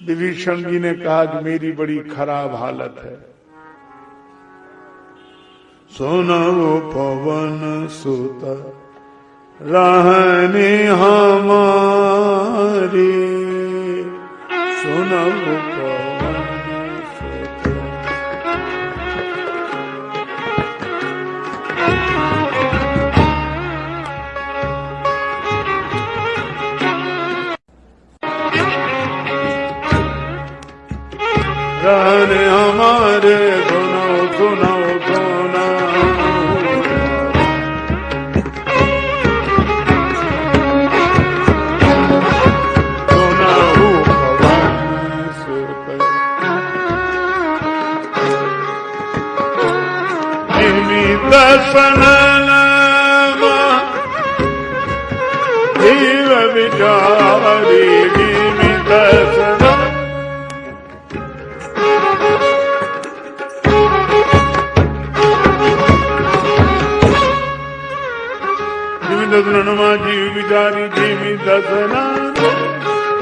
विभीषण जी ने कहा कि मेरी बड़ी खराब हालत है। सुनो पवन सुत रहने हमारे, सुनो पवन सुत। रहने हमारे सुनो सुनो सुनो, सुनो पवन सुत। दर्शन जीव विचारी, दर्शन हनुमा जी विचारी जीवी दसना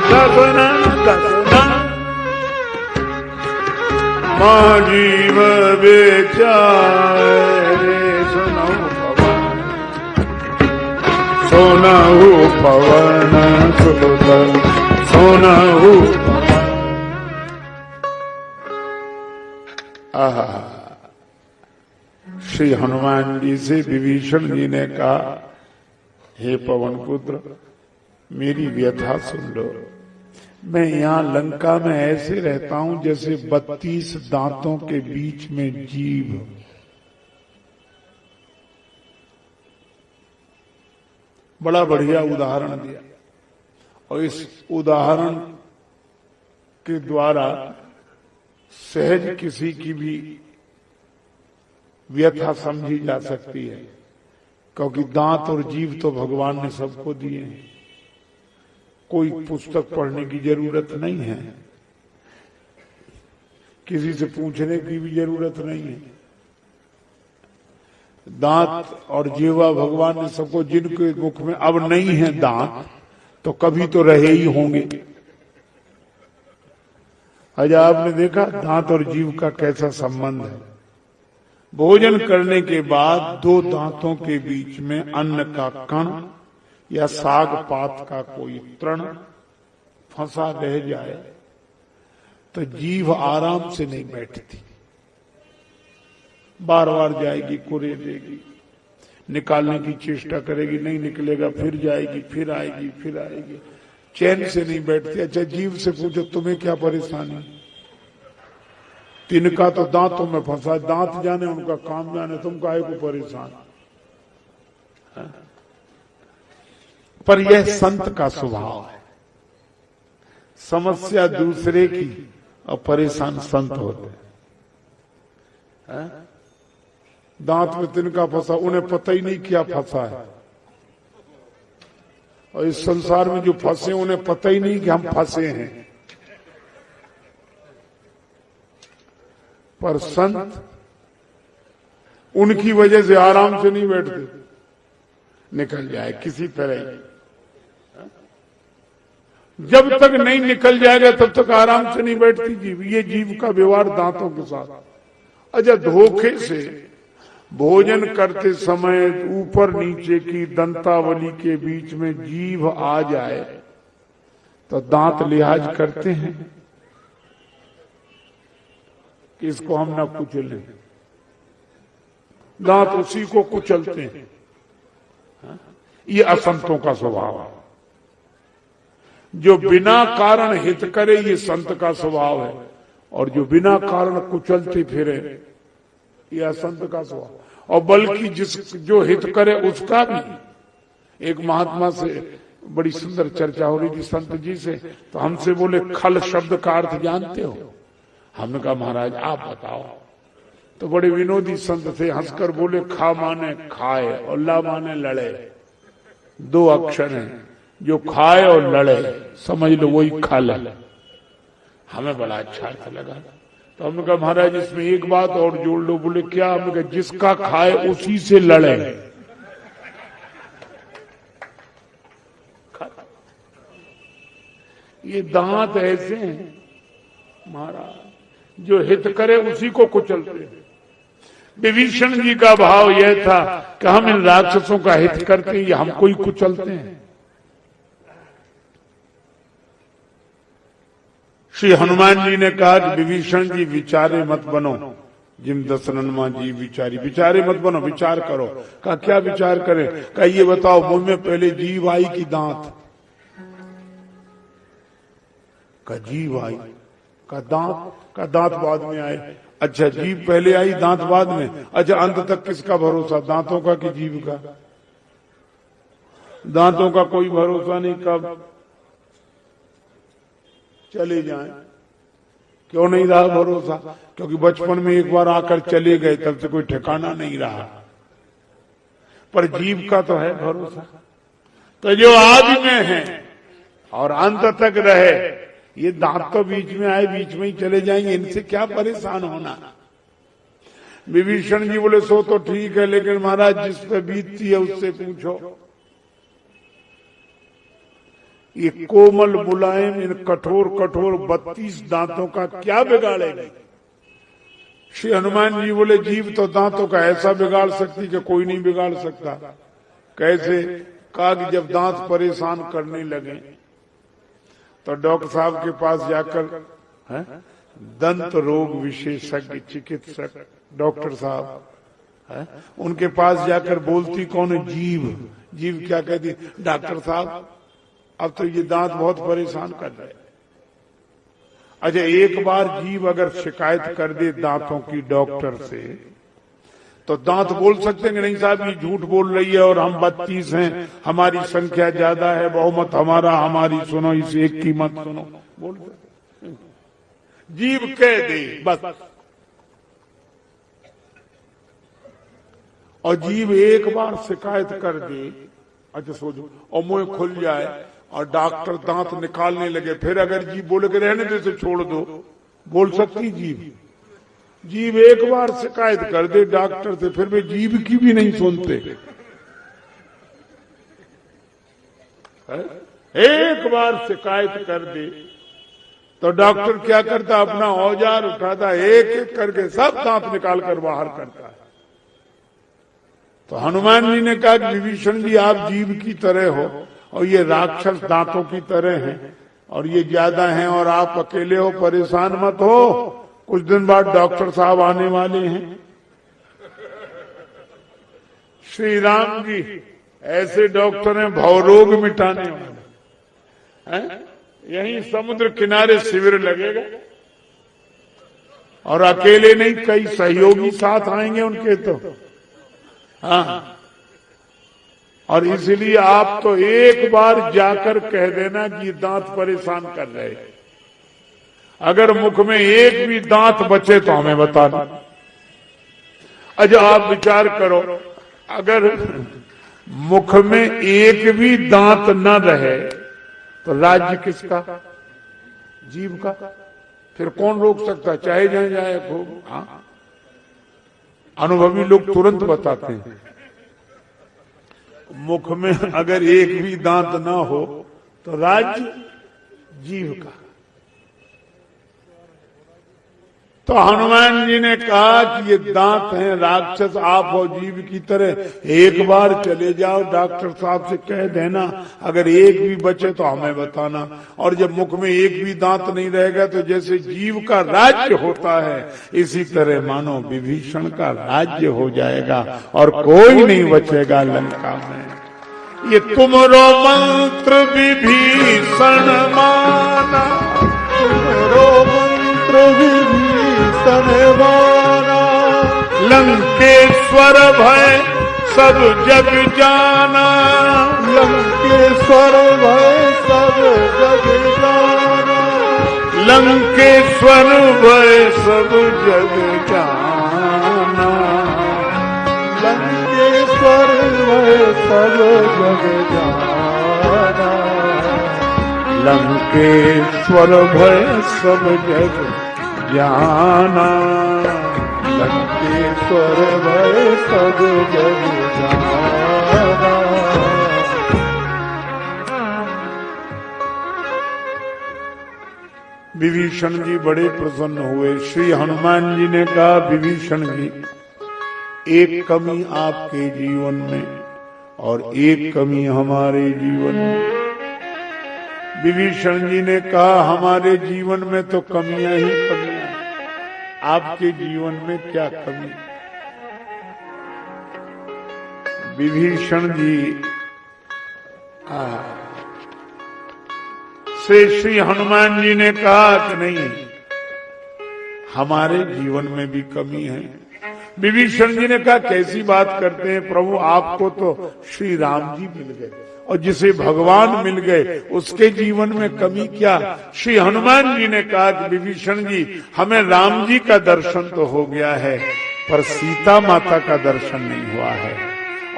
दसना दसना। मां जीव बेचारे सुनहु पवन सुनहु पवन सुत सुनहु आहा। श्री हनुमान जी से विभीषण जी ने कहा, हे पवन पुत्र, मेरी व्यथा सुन लो। मैं यहाँ लंका में ऐसे रहता हूं जैसे 32 दांतों के बीच में जीभ। बड़ा बढ़िया उदाहरण दिया, और इस उदाहरण के द्वारा सहज किसी की भी व्यथा समझी जा सकती है, क्योंकि दांत और जीभ तो भगवान ने सबको दिए हैं। कोई पुस्तक पढ़ने की जरूरत नहीं है, किसी से पूछने की भी जरूरत नहीं है। दांत और जीवा भगवान ने सबको, जिनके मुख में अब नहीं है दांत तो कभी तो रहे ही होंगे। आज आपने देखा दांत और जीव का कैसा संबंध है। भोजन करने के बाद 2 दांतों के बीच में अन्न का कण या साग पात का कोई तृण फंसा रह जाए तो जीभ आराम से नहीं बैठती, बार बार जाएगी, कुरेदेगी, निकालने की चेष्टा करेगी, नहीं निकलेगा, फिर जाएगी, फिर आएगी, फिर आएगी, चैन से नहीं बैठती। अच्छा, जीभ से पूछो तुम्हें क्या परेशानी? तिनका तो दांतों में फंसा, दांत जाने उनका काम जाने, तुम काहे को परेशान? पर यह संत का स्वभाव है, समस्या दूसरे की और परेशान संत होते हैं। दांत में तिनका फंसा, उन्हें पता ही नहीं क्या फंसा है, और इस संसार में जो फंसे उन्हें पता ही नहीं कि हम फंसे हैं। पर संत उनकी वजह से आराम से नहीं बैठते, निकल जाए किसी तरह। जब तक नहीं निकल जाएगा तब तक आराम से नहीं बैठती जीव। ये जीव का व्यवहार दांतों के साथ। अच्छा, धोखे से भोजन करते समय ऊपर नीचे की दंतावली के बीच में जीभ आ जाए तो दांत लिहाज करते हैं कि इसको हम ना कुचलें। दांत उसी को कुचलते हैं। ये असंतों का स्वभाव है। जो बिना कारण हित करे ये संत का स्वभाव है, और जो बिना कारण कुचलते फिरे ये असंत का स्वभाव। और बल्कि जो हित करे उसका भी। एक महात्मा से बड़ी सुंदर चर्चा हो रही थी संत जी से, तो हमसे बोले, खल शब्द का अर्थ जानते हो? हमने कहा महाराज आप बताओ। तो बड़े विनोदी संत थे, हंसकर बोले, खा माने खाए और ला माने लड़े। 2 अक्षर हैं, जो खाए और लड़े, समझ लो वही खल। हमें बड़ा अच्छा अर्थ लगा। तो हमने कहा महाराज इसमें एक बात और जोड़ लो। बोले क्या? हमने कहा जिसका खाए उसी से लड़े। ये दांत ऐसे हैं महाराज, जो हित करे उसी को कुचलते हैं। विभीषण जी का भाव यह था कि हम इन राक्षसों का हित करते हैं, हमको ही कुचलते हैं। श्री हनुमान जी ने कहा कि विभीषण जी विचारे मत बनो, जिम दशरथ जी विचारी, विचारे मत बनो, विचार करो। कहा क्या विचार करें? कहा ये बताओ, मुंह में पहले जीभ आई कि दांत? का जीभ आई। का दांत? का दांत बाद में आए। अच्छा, जीभ पहले आई दांत बाद में। अच्छा, अंत तक किसका भरोसा, दांतों का कि जीभ का? दांतों का कोई भरोसा नहीं, कब चले जाएं। क्यों नहीं रहा भरोसा? क्योंकि बचपन में एक बार आकर चले गए, तब से कोई ठिकाना नहीं रहा। पर जीभ का तो है भरोसा। तो जो आदि में है और अंत तक रहे, ये दांत तो बीच में आए, बीच में ही चले जाएंगे, इनसे क्या परेशान होना। विभीषण जी बोले सो तो ठीक है, लेकिन महाराज जिस पे बीतती है उससे पूछो। ये कोमल मुलायम इन कठोर कठोर 32 दांतों का क्या बिगाड़ेगी? श्री हनुमान जी बोले जीभ तो दांतों का ऐसा बिगाड़ सकती कि कोई नहीं बिगाड़ सकता। कैसे? कहा कि जब दांत परेशान करने लगे तो डॉक्टर साहब के पास जाकर दंत रोग विशेषज्ञ चिकित्सक डॉक्टर साहब उनके पास जाकर बोलती कौन है? जीभ। जीभ क्या कहती? डॉक्टर साहब अब तो ये दांत बहुत परेशान कर रहे हैं। अच्छा, एक बार जीभ अगर शिकायत कर दे दांतों की डॉक्टर से तो दांत बोल सकते हैं कि नहीं साहब ये झूठ बोल रही है और हम 32 हैं, हमारी संख्या ज्यादा है, बहुमत हमारा, हमारी सुनो, इस एक की मत सुनो, बोल सकते। जीभ कह दे बस। और जीभ एक बार शिकायत कर दे, अच्छा सोचो, और मुंह खुल जाए और डॉक्टर दांत निकालने लगे, फिर अगर जीभ बोले कि रहने दे, से छोड़ दो, बोल सकती जीभ? जीभ एक बार शिकायत कर दे डॉक्टर से, फिर वे जीभ की भी नहीं सुनते। एक बार शिकायत कर दे तो डॉक्टर क्या करता? अपना औजार उठाता, एक एक करके सब दांत निकाल कर बाहर करता है। तो हनुमान जी ने कहा कि विभीषण जी आप जीभ की तरह हो और ये राक्षस दांतों की तरह हैं और ये ज्यादा हैं और आप अकेले हो, परेशान मत हो, कुछ दिन बाद डॉक्टर साहब आने वाले हैं। श्री राम जी ऐसे डॉक्टर हैं भवरोग मिटाने वाले हैं। यहीं समुद्र किनारे शिविर लगेगा और अकेले नहीं, कई सहयोगी साथ आएंगे उनके। तो हाँ, और इसलिए आप तो एक बार जाकर कह देना कि दांत परेशान कर रहे हैं। अगर मुख में एक भी दांत बचे तो हमें बताना। अच्छा आप विचार करो, अगर मुख में एक भी दांत न रहे तो राज्य किसका? जीभ का। फिर कौन रोक सकता? चाहे जाए जाए खूब। हाँ, अनुभवी लोग तुरंत बताते हैं मुख में अगर एक भी दांत ना हो तो राज्य जीभ का। तो हनुमान जी ने कहा कि ये दांत हैं राक्षस, आप हो जीभ की तरह, एक बार चले जाओ डॉक्टर साहब से कह देना अगर एक भी बचे तो हमें बताना। और जब मुख में एक भी दांत नहीं रहेगा तो जैसे जीव का राज्य होता है इसी तरह मानो विभीषण का राज्य हो जाएगा और कोई नहीं बचेगा लंका में। ये तुमरो मंत्र विभीषण माना, तुमरो मंत्र विभीषण माना, लंकेश्वर भय सब जग जाना, लंकेश्वर भय सब जग जाना, लंकेश्वर भय सब जग जाना, लंकेश्वर भय सब जग जाना, लंकेश्वर भय सब जग जाना, लंकेश्वर भय सब जग जाना। विभीषण जी बड़े प्रसन्न हुए। श्री हनुमान जी ने कहा विभीषण जी एक कमी आपके जीवन में और एक कमी हमारे जीवन में। विभीषण जी ने कहा हमारे जीवन में तो कमियां ही कमियां, आपके जीवन में क्या कमी? विभीषण जी से श्री हनुमान जी ने कहा कि नहीं, हमारे जीवन में भी कमी है। विभीषण जी ने कहा कैसी बात करते हैं प्रभु, आपको तो श्री राम जी मिल गए और जिसे भगवान मिल गए उसके जीवन में कमी क्या? श्री हनुमान जी ने कहा कि विभीषण जी हमें राम जी का दर्शन तो हो गया है पर सीता माता का दर्शन नहीं हुआ है,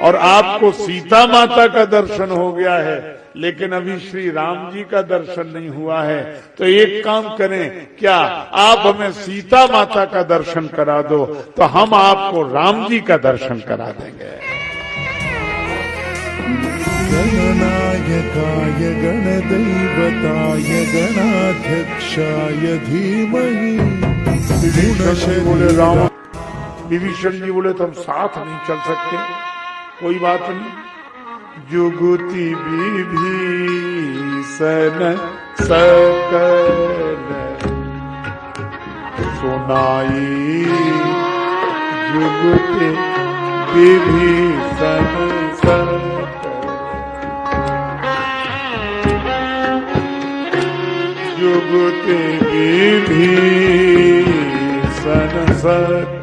और आपको सीता माता का दर्शन हो गया है लेकिन अभी श्री राम जी का दर्शन नहीं हुआ है। तो एक काम करें, क्या आप हमें सीता माता का दर्शन करा दो तो हम आपको राम जी का दर्शन करा देंगे। गणनायकाय गणदैवताय गणाध्यक्षाय धीमहि बोले राम विभीषण जी बोले तो हम साथ नहीं चल सकते, कोई बात नहीं। जुगुति विभीषण सकल सुनाई, जुगुति विभीषण सकल, जुगुति विभीषण सकल